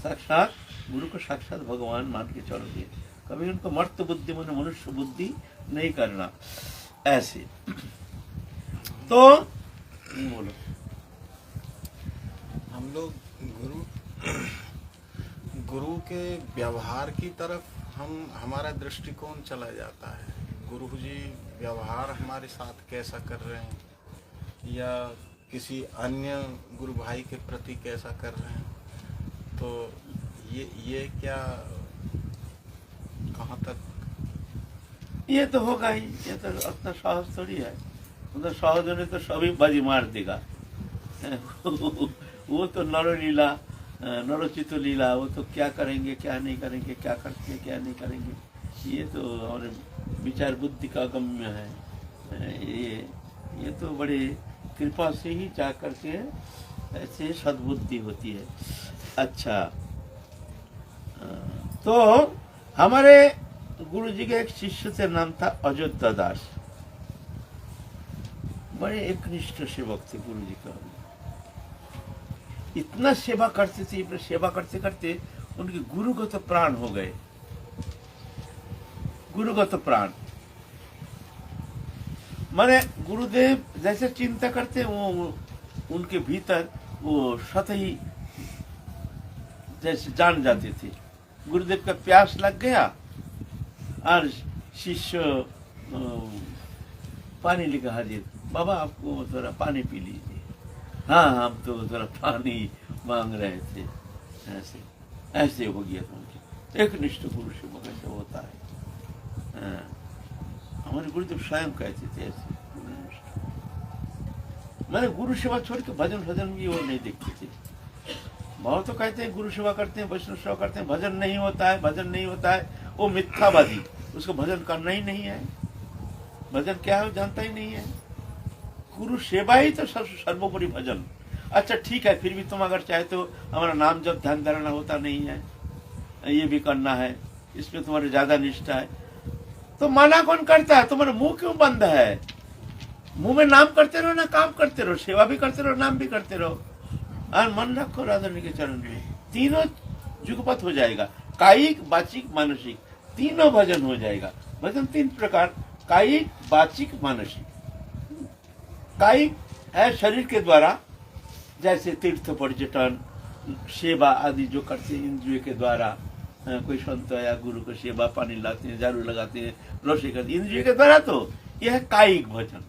साक्षात गुरु को साक्षात भगवान मान के चलोगे, कभी उनको मर्त बुद्धि माने मनुष्य बुद्धि नहीं करना ऐसे। तो बोलो, हम लोग गुरु के व्यवहार की तरफ हमारा दृष्टिकोण चला जाता है। गुरु जी व्यवहार हमारे साथ कैसा कर रहे हैं, या किसी अन्य गुरु भाई के प्रति कैसा कर रहे हैं, तो ये क्या कहाँ तक? ये तो होगा ही, ये तो अपना साहस थोड़ी है। मतलब साहस ने तो सभी बाजी मार देगा। वो तो नरलीला, नरोचित लीला, वो तो क्या करेंगे क्या नहीं करेंगे, क्या करते हैं क्या नहीं करेंगे, ये तो हमारे विचार बुद्धि का गम्य है। ये तो बड़े कृपा से ही जा करके ऐसे सद्बुद्धि होती है। अच्छा, तो हमारे गुरु जी के एक शिष्य से नाम था अयोध्या दास, बड़े एकनिष्ठ सेवक थे गुरु जी का। इतना सेवा करते थे, सेवा करते करते उनके गुरुगत प्राण हो गए। गुरुगत प्राण माने गुरुदेव जैसे चिंता करते वो उनके भीतर वो सतही जैसे जान जाते थे। गुरुदेव का प्यास लग गया और शिष्य पानी लेकर हाजिर, बाबा आपको थोड़ा पानी पी लीजिए। हाँ, हम तो थोड़ा पानी मांग रहे थे। ऐसे ऐसे हो गया था उनके। एक निष्ठ गुरु सेवक ऐसे होता है। हमारे गुरुदेव स्वयं कहते थे ऐसे। मैंने गुरु सेवा छोड़ के भजन भी वो नहीं देखते थे। बहुत तो कहते हैं गुरु सेवा करते हैं, वैष्णव सेवा करते हैं, भजन नहीं होता है, भजन नहीं होता है, वो मिथ्यावादी, उसको भजन करना ही नहीं है। भजन क्या है वो जानता ही नहीं है। गुरु सेवा ही तो सर्वोपरि भजन। अच्छा ठीक है, फिर भी तुम अगर चाहे तो हमारा नाम जब ध्यान धरना होता नहीं है, ये भी करना है, इसमें तुम्हारी ज्यादा निष्ठा है, तो मना कौन करता है? तुम्हारा मुंह क्यों बंद है? मुंह में नाम करते रहो ना, काम करते रहो, सेवा भी करते रहो, नाम भी करते रहो, और मन रखो राधा रानी के चरण में। तीनों जुगपथ हो जाएगा, कायिक वाचिक मानसिक, तीनों भजन हो जाएगा। भजन तीन प्रकार, कायिक वाचिक मानसिक। कायिक है शरीर के द्वारा, जैसे तीर्थ पर्यटन सेवा आदि जो करते हैं इंद्रिय के द्वारा। कोई संत या गुरु को सेवा, पानी लाते हैं, झाड़ू लगाते हैं, रोशनी करते हैं, इंद्रिय के द्वारा, तो यह है कायिक भजन।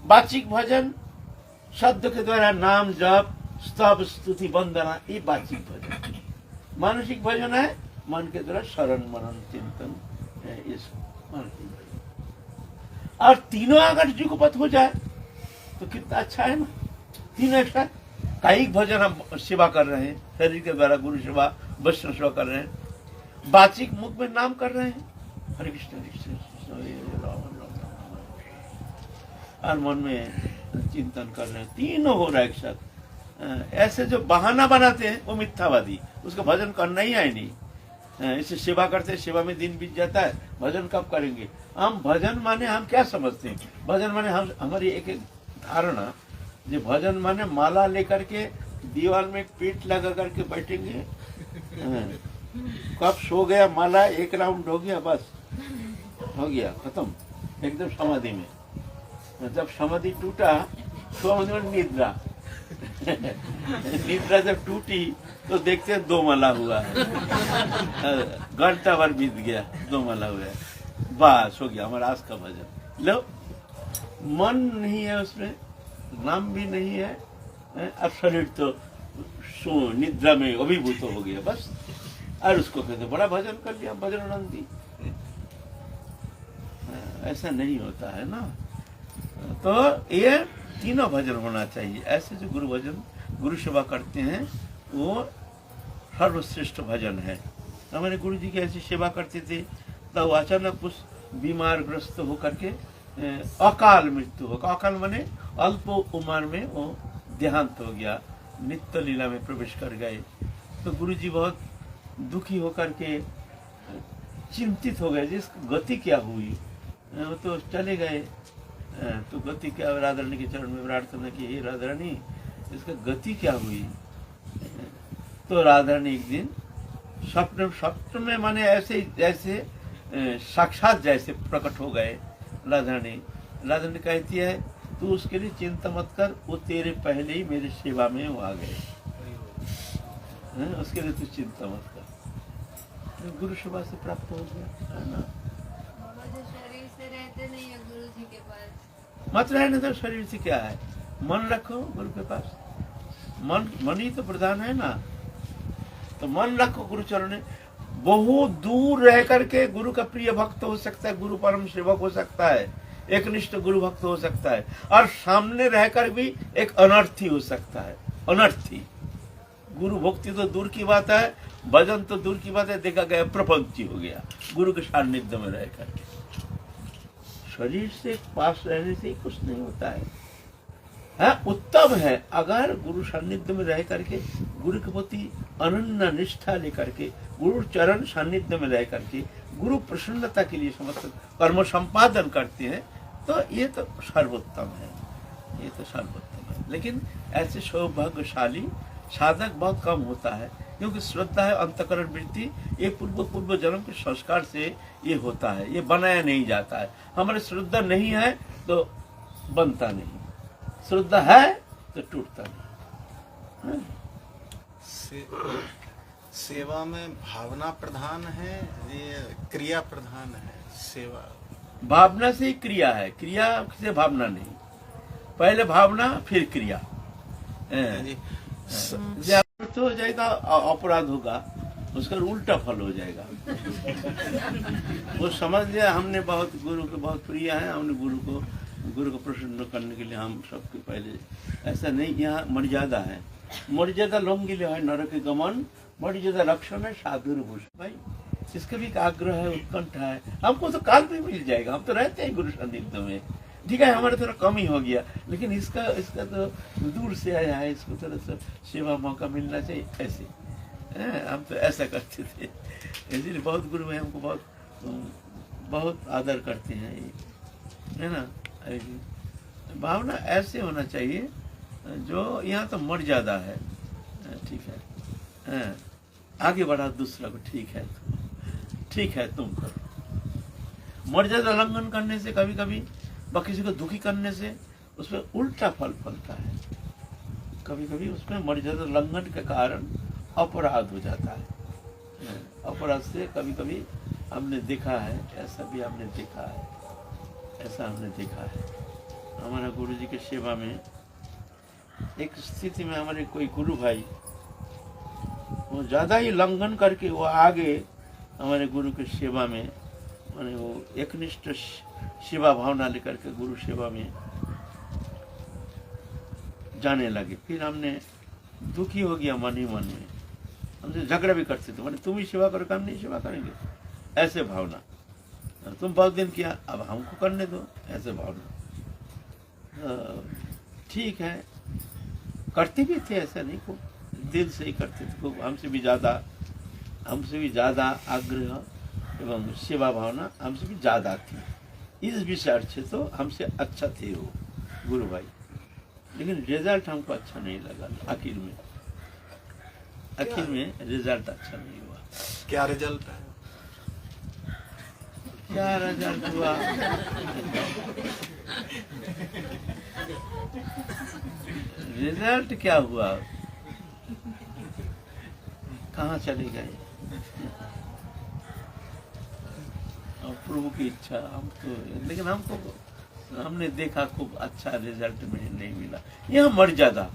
वाचिक भजन शब्द के द्वारा नाम जप स्तव स्तुति वंदना, ये वाचिक भजन। मानसिक भजन है मन के द्वारा शरण मनन चिंतन, इस मानसिक भजन। और तीनों अगर जुगपथ हो जाए तो कितना अच्छा है ना, तीनों एक साथ। कायिक भजन हम सेवा कर रहे हैं, शरीर के द्वारा गुरु सेवा वैष्णव सेवा कर रहे हैं, बाचिक मुख में नाम कर रहे हैं हरे कृष्ण हरे कृष्ण हरे राम राम राम, और मन में चिंतन कर रहे हैं, तीनों हो रहा है एक साथ। ऐसे जो बहाना बनाते हैं वो मिथ्यावादी, उसका भजन करना ही है नहीं। इसे सेवा करते, सेवा में दिन बीत जाता है, भजन कब करेंगे? हम भजन माने हम क्या समझते हैं? भजन माने हम हमारी एक धारणा, जो भजन माने माला लेकर के दीवार में पीठ लगा करके बैठेंगे, कब सो गया माला, एक राउंड हो गया, बस हो गया, खत्म, एकदम समाधि में। जब समाधि टूटा, समाधि में निद्रा निद्रा जब टूटी तो देखते हैं 2 माला हुआ है, घंटा भर बीत गया, 2 माला हुआ है, बस हो गया हमारा आज का भजन। लो, मन नहीं है उसमें, नाम भी नहीं है, अब शरीर तो निद्रा में अभिभूत हो गया बस, और उसको कहते बड़ा भजन कर लिया, भजन आनंदी। ऐसा नहीं होता है ना। तो ये तीनों भजन होना चाहिए। ऐसे जो गुरु भजन, गुरु सेवा करते हैं, वो सर्वश्रेष्ठ भजन है। हमारे गुरु जी की ऐसी सेवा करते थे, तब अचानक उस बीमार ग्रस्त होकर के अकाल मृत्यु होगा। अकाल माने अल्प उम्र में वो देहांत हो गया, नित्य लीला में प्रवेश कर गए। तो गुरु जी बहुत दुखी होकर के चिंतित हो गए, जिसकी गति क्या हुई। वो तो चले गए, तो गति क्या, राधा रानी के चरण में प्रार्थना की, हे राधा रानी इसका गति क्या हुई। तो राधा रानी एक दिन स्वप्न में माने ऐसे जैसे साक्षात जैसे प्रकट हो गए। राधा रानी कहती है, तू उसके लिए चिंता मत कर, वो तेरे पहले ही मेरी सेवा में वो आ गए, उसके लिए तू चिंता मत कर। तो गुरु सेवा से प्राप्त हो गया, है ना। शरीर से रहते नहीं है गुरु जी के पास, मत रहने दो, शरीर से क्या है, मन रखो गुरु के पास। मन ही तो प्रधान है ना, तो मन रखो गुरु चरण में। बहुत दूर रह करके गुरु का प्रिय भक्त हो सकता है, गुरु परम सेवक हो सकता है, एकनिष्ठ गुरु भक्त हो सकता है, और सामने रहकर भी एक अनर्थी हो सकता है। अनर्थी गुरु भक्ति तो दूर की बात है, भजन तो दूर की बात है, देखा गया प्रपंची हो गया गुरु के सान्निध्य में रह करके। शरीर से पास रहने से कुछ नहीं होता है। हाँ, उत्तम है अगर गुरु सान्निध्य में रह करके, गुरु के प्रति अनन्य निष्ठा लेकर के, गुरु चरण सान्निध्य में रह करके गुरु प्रसन्नता के लिए समस्त कर्म संपादन करते हैं, तो ये तो सर्वोत्तम है, ये तो सर्वोत्तम है। लेकिन ऐसे सौभाग्यशाली साधक बहुत कम होता है, क्योंकि श्रद्धा है, अंतःकरण वृत्ति, ये पूर्व जन्म के संस्कार से ये होता है, ये बनाया नहीं जाता है। हमारे श्रद्धा नहीं है तो बनता नहीं, श्रद्धा है तो टूटता नहीं। सेवा में भावना प्रधान है, ये क्रिया प्रधान है। सेवा भावना से ही क्रिया है, क्रिया से भावना नहीं। पहले भावना फिर क्रिया। तो हो जाएगा, अपराध होगा, उसका उल्टा फल हो जाएगा। वो समझ लिया हमने बहुत गुरु के बहुत प्रिय है, हमने गुरु को प्रसन्न करने के लिए हम सबके पहले। ऐसा नहीं, यहाँ मर्यादा है, मर्यादा लंघिले है नरक गमन, मर्यादा रक्षण है साधुर भूषण। भाई इसका भी आग्रह है, उत्कंठा है, हमको तो काल भी मिल जाएगा, हम तो रहते हैं गुरु सानिध्य में। ठीक है, हमारा थोड़ा कम ही हो गया, लेकिन इसका तो दूर से आया है, इसको थोड़ा सा सेवा मौका मिलना चाहिए। ऐसे हम तो ऐसा करते थे, इसलिए बहुत गुरु में हमको बहुत आदर करते हैं, है ना। भावना ऐसे होना चाहिए जो, यहाँ तो मर्यादा है, ठीक है, आगे बढ़ा दूसरा को, ठीक है तुम करो। मर्यादा उल्लंघन करने से कभी कभी किसी को दुखी करने से उसमें उल्टा फल फलता है। कभी कभी उसमें मर्यादा उल्लंघन के कारण अपराध हो जाता है। अपराध से कभी कभी हमने देखा है, ऐसा भी हमने देखा है, ऐसा हमने देखा है। हमारा गुरु जी की सेवा में एक स्थिति में हमारे कोई गुरु भाई वो ज्यादा ही उल्लंघन करके वो आगे हमारे गुरु की सेवा में, माने वो एकनिष्ठ सेवा भावना लेकर के गुरु सेवा में जाने लगे। फिर हमने दुखी हो गया मन ही मन में, हमसे झगड़ा भी करते थे, बोले तुम ही सेवा करो, हम नहीं सेवा करेंगे, ऐसे भावना। तुम बहुत दिन किया, अब हमको करने दो, ऐसे भावना। ठीक है, करते भी थे, ऐसा नहीं, खूब दिल से ही करते थे, खूब हमसे भी ज़्यादा आग्रह एवं सेवा भावना हमसे भी ज़्यादा थी। इस विषय से तो हमसे अच्छा थे वो गुरु भाई, लेकिन रिजल्ट हमको अच्छा नहीं लगा। आखिर में रिजल्ट अच्छा नहीं हुआ। क्या रिजल्ट है? क्या रिजल्ट हुआ? रिजल्ट क्या हुआ? कहाँ चले गए? प्रभु की इच्छा, हम तो, लेकिन हमने देखा खूब अच्छा रिजल्ट में नहीं मिला। यह मर्यादा,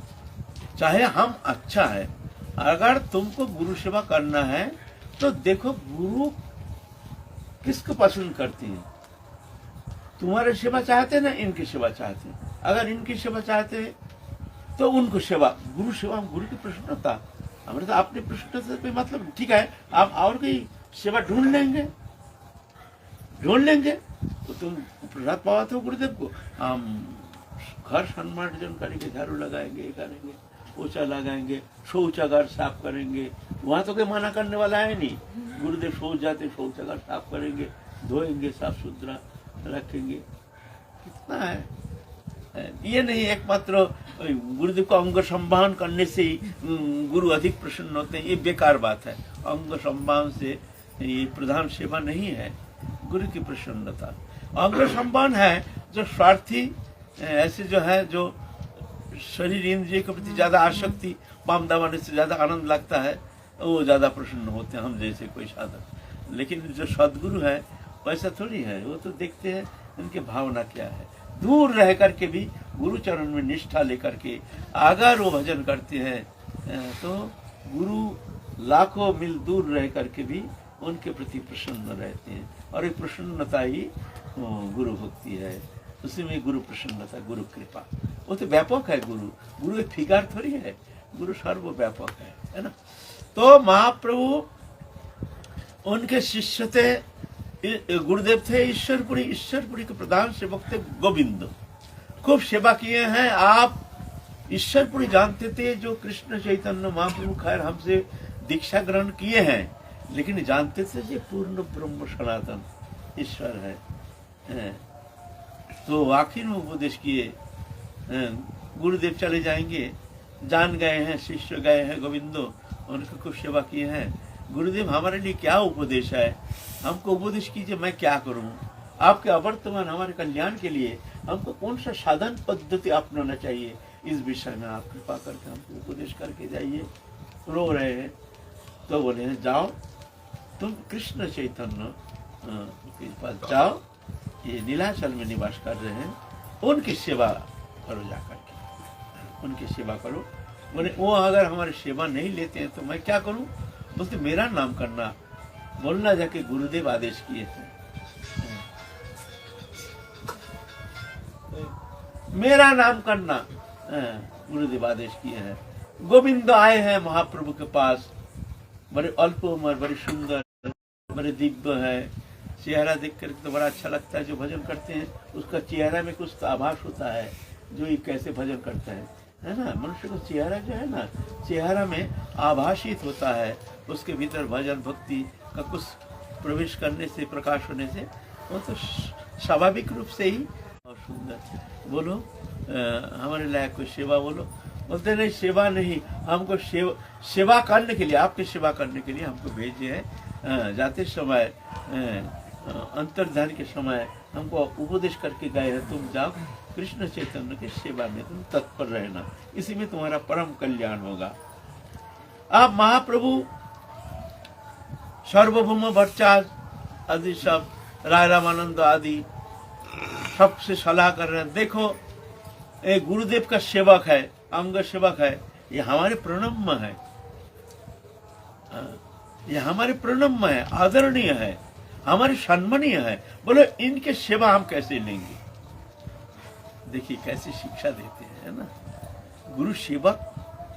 चाहे हम अच्छा है, अगर तुमको गुरु सेवा करना है तो देखो गुरु किसको पसंद करती है। तुम्हारे सेवा चाहते ना, इनकी सेवा चाहते। अगर इनकी सेवा चाहते तो उनको सेवा, गुरु सेवा, गुरु की प्रसन्नता। हमारे तो अपनी प्रसन्नता पे मतलब, ठीक है आप और कोई सेवा ढूंढ लेंगे तो तुम प्रसाद पावा तो गुरुदेव को। हम घर सम्मार्जन करेंगे, झाड़ू लगाएंगे, करेंगे, पोछा लगाएंगे, शौचागार साफ करेंगे, वहां तो कोई मना करने वाला है नहीं। गुरुदेव शौच जाते, शौचागार साफ करेंगे, धोएंगे, साफ सुथरा रखेंगे, कितना है। ये नहीं एकमात्र गुरुदेव को अंग संवाहन करने से ही गुरु अधिक प्रसन्न होते हैं, ये बेकार बात है। अंग संवाहन से ये प्रधान सेवा नहीं है गुरु की प्रसन्नता। अंग संवाहन है जो स्वार्थी, ऐसे जो है, जो शरीर इंद्रिय के प्रति ज्यादा आसक्ति, पाम दबाने से ज्यादा आनंद लगता है, वो ज्यादा प्रसन्न होते हैं, हम जैसे कोई साधक। लेकिन जो सदगुरु है वैसा थोड़ी है, वो तो देखते हैं उनकी भावना क्या है। दूर रह करके भी गुरु चरण में निष्ठा लेकर के अगर वो भजन करते हैं तो गुरु लाखों मील दूर रह करके भी उनके प्रति प्रसन्न रहते हैं। और ये प्रसन्नता ही गुरु भक्ति है, उसी में गुरु प्रसन्नता, गुरु कृपा। वो तो व्यापक है गुरु एक फिगार थोड़ी है, गुरु सर्वव्यापक है ना। तो महाप्रभु उनके शिष्य थे, गुरुदेव थे ईश्वरपुरी के प्रधान सेवक थे गोविंद। खूब सेवा किए हैं। आप ईश्वरपुरी जानते थे, जो कृष्ण चैतन्य महाप्रभु खैर हमसे दीक्षा ग्रहण किए हैं, लेकिन जानते थे कि पूर्ण ब्रह्म सनातन ईश्वर है। तो आखिर में उपदेश किए, गुरुदेव चले जाएंगे, जान गए हैं, शिष्य गए हैं गोविंदो, उनकी खूब सेवा किए हैं। गुरुदेव हमारे लिए क्या उपदेश है, हमको उपदेश कीजिए, मैं क्या करूं, आपके अवर्तमान हमारे कल्याण के लिए हमको कौन सा साधन पद्धति अपनाना चाहिए, इस विषय में आप कृपा करके हमको उपदेश करके जाइए। रो रहे हैं तो बोले हैं, जाओ तुम कृष्ण चैतन्य के पास जाओ, ये नीलाचल में निवास कर रहे हैं, उनकी सेवा करो, जाकर के उनकी सेवा करो। बोले वो अगर हमारी सेवा नहीं लेते हैं तो मैं क्या करूं? बोलते मेरा नाम करना, बोलना जाके गुरुदेव आदेश किए थे, मेरा नाम करना गुरुदेव आदेश किए हैं। गोविंद आए हैं महाप्रभु के पास, बड़े अल्प उम्र, बड़े सुंदर, बड़े दिव्य है, चेहरा देख कर तो बड़ा अच्छा लगता है। जो भजन करते हैं उसका चेहरा में कुछ तो आभास होता है, जो ये कैसे भजन करता है ना। मनुष्य को चेहरा जो है ना, चेहरा में आभाषित होता है, उसके भीतर भजन भक्ति का कुछ प्रवेश करने से, प्रकाश होने से, वो तो स्वाभाविक रूप से ही। और सुंदर बोलो, हमारे लायक कोई सेवा बोलो। बोलते नहीं, सेवा नहीं, हमको सेवा करने के लिए, आपकी सेवा करने के लिए हमको भेजे हैं। जाते समय अंतर्धान के समय हमको उपदेश करके गए हैं, तुम जाओ कृष्ण चैतन्य की सेवा में तुम तत्पर रहना, इसी में तुम्हारा परम कल्याण होगा। आप महाप्रभु सार्वभौम भट्टाचार्य आदि सब, राय रामानंद आदि सबसे सलाह कर रहे हैं, देखो एक गुरुदेव का सेवक है, अंग सेवक है, ये हमारे प्रणम्य है, ये हमारे प्रणम्य है, आदरणीय है, हमारे सम्मानीय है। बोलो इनके सेवा हम कैसे लेंगे? देखिए कैसी शिक्षा देते हैं ना। गुरु सेवक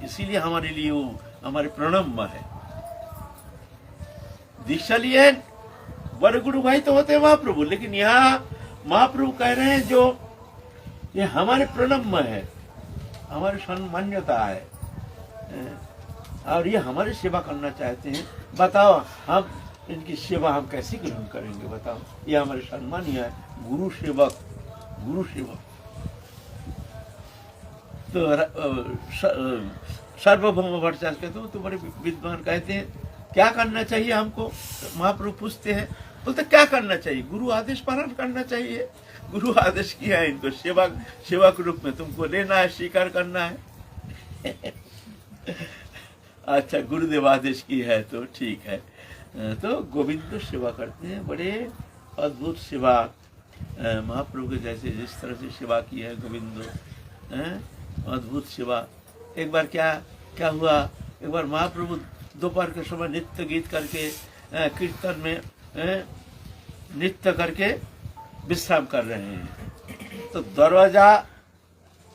इसीलिए हमारे लिए वो हमारे प्रणम्य है। दीक्षा लिए बड़े गुरु भाई तो होते हैं महाप्रभु, लेकिन यहाँ महाप्रभु कह रहे हैं जो ये हमारे प्रणम्य है, हमारी सम्मान्यता है, और ये हमारी सेवा करना चाहते हैं। बताओ हम इनकी सेवा हम कैसे ग्रहण करेंगे? बताओ, ये हमारे सम्मानीय है, गुरु सेवक, गुरु सेवक। तो सार्वभौम भट्टाचार्य कहते हो तो बड़े विद्वान कहते हैं क्या करना चाहिए हमको? महाप्रभु पूछते हैं, बोलते क्या करना चाहिए? गुरु आदेश पालन करना चाहिए। गुरु आदेश किया है इनको, सेवा के रूप में तुमको लेना है, स्वीकार करना है। अच्छा, गुरुदेव आदेश की है तो ठीक है। तो गोविंद सेवा करते हैं, बड़े अद्भुत सेवा महाप्रभु के जैसे जिस तरह से सेवा की है गोविंद, अद्भुत सेवा। एक बार क्या हुआ, एक बार महाप्रभु दोपहर के समय नृत्य गीत करके कीर्तन में नृत्य करके विश्राम कर रहे हैं, तो दरवाजा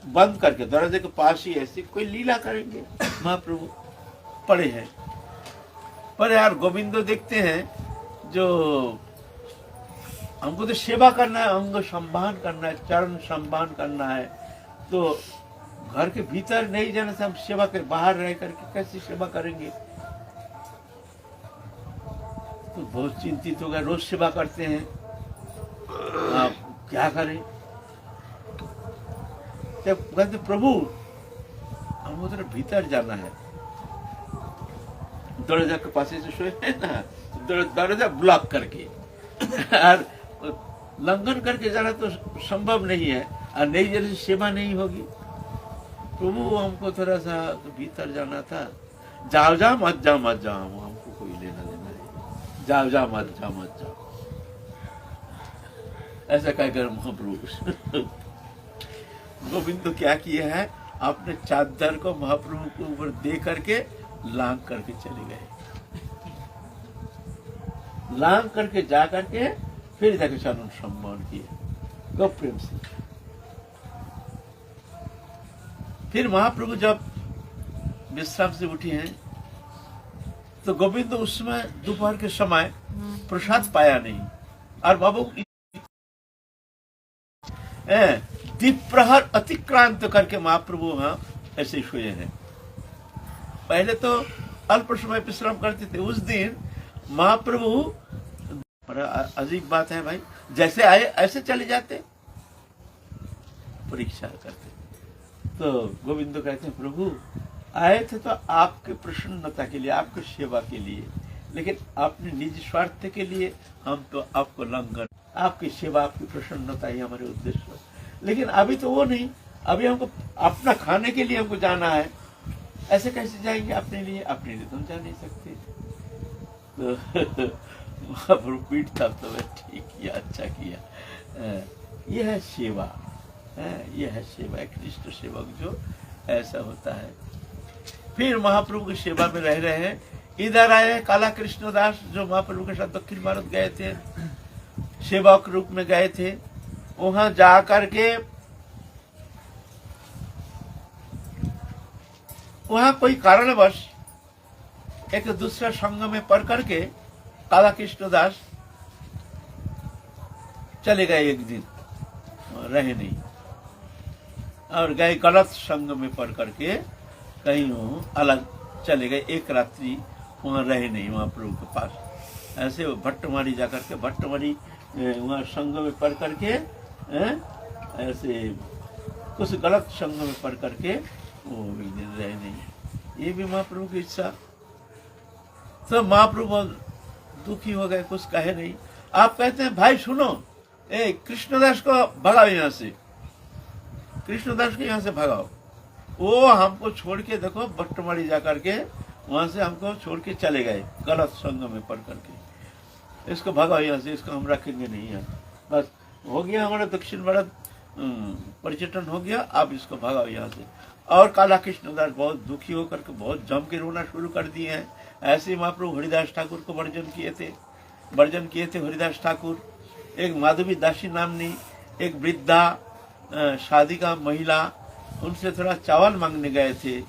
बंद करके दरवाजे के पास ही ऐसी कोई लीला करेंगे। महाप्रभु पड़े हैं, पर यार गोविंदो देखते हैं जो हमको तो सेवा करना है, अंग संभान करना है, चरण संभान करना है, तो घर के भीतर नहीं जाने से हम सेवा कर बाहर रह करके कैसे सेवा करेंगे? तो बहुत चिंतित हो गए। रोज सेवा करते हैं, आप क्या करें? जब कहते प्रभु हम उधर भीतर जाना है, दरवाजा के पास से सोए है ना, दरवाजा ब्लॉक करके और लंघन करके जाना तो संभव नहीं है, और नहीं जाने से सेवा नहीं होगी। प्रभु हमको थोड़ा सा तो भीतर जाना था, जाओ जाओ मत जाओ मत जाओ, हमको कोई लेना देना नहीं, जाओ जाओ मत जाओ, ऐसा कहकर महाप्रभु गोविंद तो क्या किया है, अपने चादर को महाप्रभु के ऊपर दे करके लांग करके चले गए, लांग करके जा करके फिर जाके चरण सम्मान किए गो प्रेम से। फिर महाप्रभु जब विश्राम से उठी हैं तो गोविंद उस समय दोपहर के समय प्रसाद पाया नहीं, और बाबू दीप प्रहर अतिक्रांत करके महाप्रभु वहां ऐसे सोए हैं। पहले तो अल्प समय विश्राम करते थे, उस दिन महाप्रभु, बड़ा अजीब बात है भाई, जैसे आए ऐसे चले जाते, परीक्षा करते। तो गोविंद कहते हैं प्रभु आए थे तो आपके प्रसन्नता के लिए, आपकी सेवा के लिए, लेकिन अपने निजी स्वार्थ के लिए हम तो आपको लंघन, आपकी सेवा आपकी प्रसन्नता ही हमारे उद्देश्य। लेकिन अभी तो वो नहीं, अभी हमको अपना खाने के लिए हमको जाना है, ऐसे कैसे जाएंगे? अपने लिए तो हम जा नहीं सकते। तो पीठ था तो ठीक किया, अच्छा किया। यह है सेवा, यह है सेवा, एक निष्ठ सेवक जो ऐसा होता है। फिर महाप्रभु की सेवा में रह रहे हैं। इधर आए काला कृष्णदास जो महाप्रभु के साथ दक्षिण भारत गए थे, सेवक रूप में गए थे। वहां जा करके वहां कोई कारणवश एक दूसरा संघ में पढ़ करके काला कृष्णदास चले गए, एक दिन रहे नहीं, और गए गलत संघ में पढ़ करके कहीं अलग चले गए। एक रात्रि वहां रहे नहीं महाप्रभु के पास। ऐसे भट्टमारी जाकर के, भट्टमारी वहां संघ में पढ़ करके ऐसे कुछ गलत संघ में पढ़ करके वो एक दिन रहे नहीं। ये भी महाप्रभु की इच्छा। तो महाप्रभु दुखी हो गए, कुछ कहे नहीं। आप कहते हैं भाई सुनो, कृष्णदास को भगाओ यहाँ से, कृष्णदास को यहाँ से भगाओ। वो हमको छोड़ के, देखो भट्टमारी जाकर के वहां से हमको छोड़ के चले गए गलत संघ में पढ़ करके। इसको भगाओ यहाँ से, इसको हम रखेंगे नहीं है। बस हो गया हमारा दक्षिण भारत पर्यटन हो गया, आप इसको भगाओ यहाँ से। और काला कृष्णदास बहुत दुखी होकर के बहुत जम के रोना शुरू कर दिए हैं। ऐसे महाप्रभु हरिदास ठाकुर को वर्जन किए थे हरिदास ठाकुर। एक माधवी दासी नामनी एक वृद्धा शादी का महिला, उनसे थोड़ा चावल मांगने गए थे,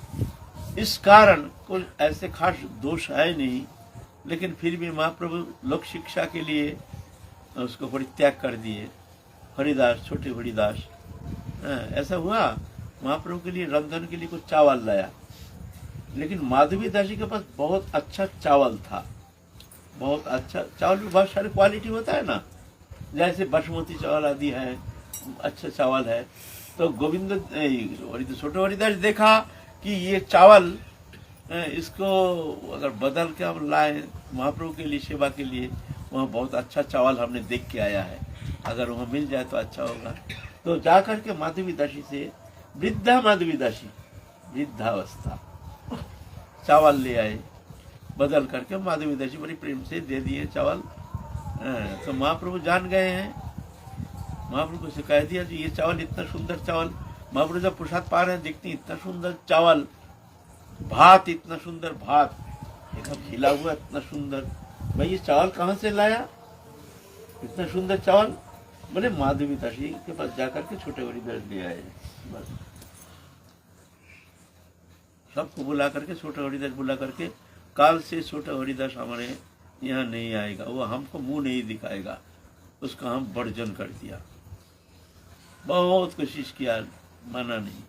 इस कारण कोई ऐसे खास दोष है नहीं, लेकिन फिर भी महाप्रभु लोक शिक्षा के लिए उसको परित्याग कर दिए। हरिदास, छोटे हरिदास, ऐसा हुआ महाप्रभु के लिए रंधन के लिए कुछ चावल लाया, लेकिन माधवी दासी के पास बहुत अच्छा चावल था। बहुत अच्छा चावल में बहुत सारी क्वालिटी होता है ना, जैसे बासमती चावल आदि है, अच्छा चावल है। तो गोविंद छोटे हरिदास देखा कि ये चावल इसको अगर बदल के हम लाए महाप्रभु के लिए सेवा के लिए, वहाँ बहुत अच्छा चावल हमने देख के आया है, अगर वहाँ मिल जाए तो अच्छा होगा। तो जाकर के माधवी दासी से, वृद्धा माधवी दासी, वृद्धावस्था, चावल ले आए, बदल करके माधवी दासी बड़ी प्रेम से दे दिए चावल। तो महाप्रभु जान गए हैं, महाप्रभु से कह दिया कि ये चावल इतना सुंदर चावल। महाप्रभु जब प्रसाद पा रहे हैं, देखते इतना सुंदर चावल, भात इतना सुंदर, भात एकदम खिला हुआ, इतना सुंदर, भाई ये चावल कहाँ से लाया, इतना सुंदर चावल? बोले माधवी दासी के पास जाकर के छोटे हरिदास ले आए। बस सबको बुला करके, छोटे हरिदास बुला करके, काल से छोटा हरिदास हमारे यहाँ नहीं आएगा, वो हमको मुंह नहीं दिखाएगा, उसका हम वर्जन कर दिया। बहुत कोशिश किया, माना नहीं।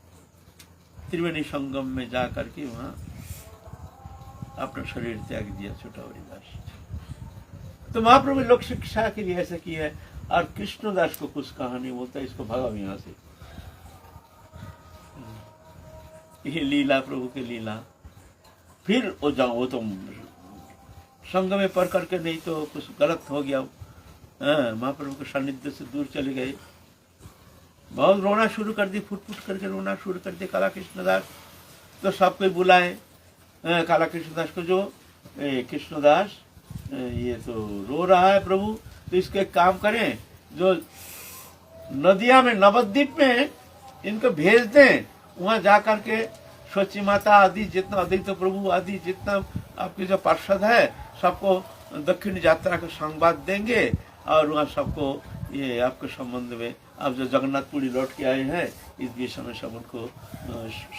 त्रिवेणी संगम में जा करके वहाँ अपना शरीर त्याग दिया छोटा हरिदास। तो महाप्रभु लोक शिक्षा के लिए ऐसा किया है। और कृष्णदास को कुछ कहानी बोलता है, इसको भगाओ यहाँ से। ये लीला, प्रभु की लीला। फिर वो जाओ, वो तो संग में पढ़ करके नहीं तो कुछ गलत हो गया, महाप्रभु के सानिध्य से दूर चले गए, बहुत रोना शुरू कर दी, फुट फुट करके रोना शुरू कर दिया काला कृष्णदास। तो सबको बुलाए काला कृष्णदास को, जो कृष्णदास ये तो रो रहा है प्रभु, तो इसको एक काम करें, जो नदिया में, नवद्वीप में इनको भेज दें, वहां जाकर के स्वच्छ माता आदि जितना अधिक तो प्रभु आदि जितना आपके जो पार्षद है, सबको दक्षिण यात्रा का संवाद देंगे, और वहाँ सबको ये आपके संबंध में, आप जो जगन्नाथपुरी लौट के आए हैं, इस विषय में सब उनको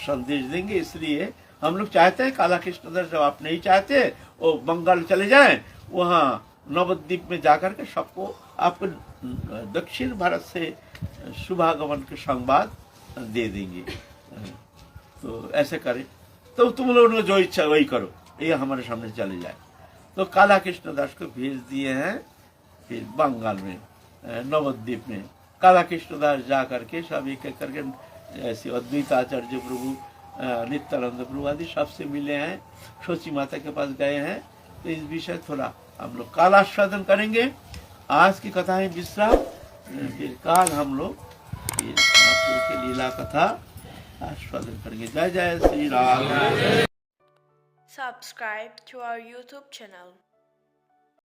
संदेश देंगे। इसलिए हम लोग चाहते हैं काला कृष्णदास, जब आप नहीं चाहते वो बंगाल चले जाएं, वहाँ नवद्वीप में जाकर के सबको आपको दक्षिण भारत से शुभागमन के संवाद दे देंगे। तो ऐसे करें, तो तुम लोगों ने जो इच्छा वही करो, ये हमारे सामने चले जाए। तो काला कृष्णदास को भेज दिए हैं फिर बंगाल में, नवद्वीप में। काला कृष्णदास जा करके सब एक एक करके ऐसे अद्वैत आचार्य प्रभु, नित्यानंद प्रभु आदि सबसे मिले हैं, सोची माता के पास गए हैं। तो इस विषय थोड़ा हम लोग काल आस्वादन करेंगे। आज की कथा है विश्राम, फिर काल हम लोग महाप्रभु की लीला कथा आस्वादन करेंगे। जय जय Shri Ram. Subscribe to our YouTube channel.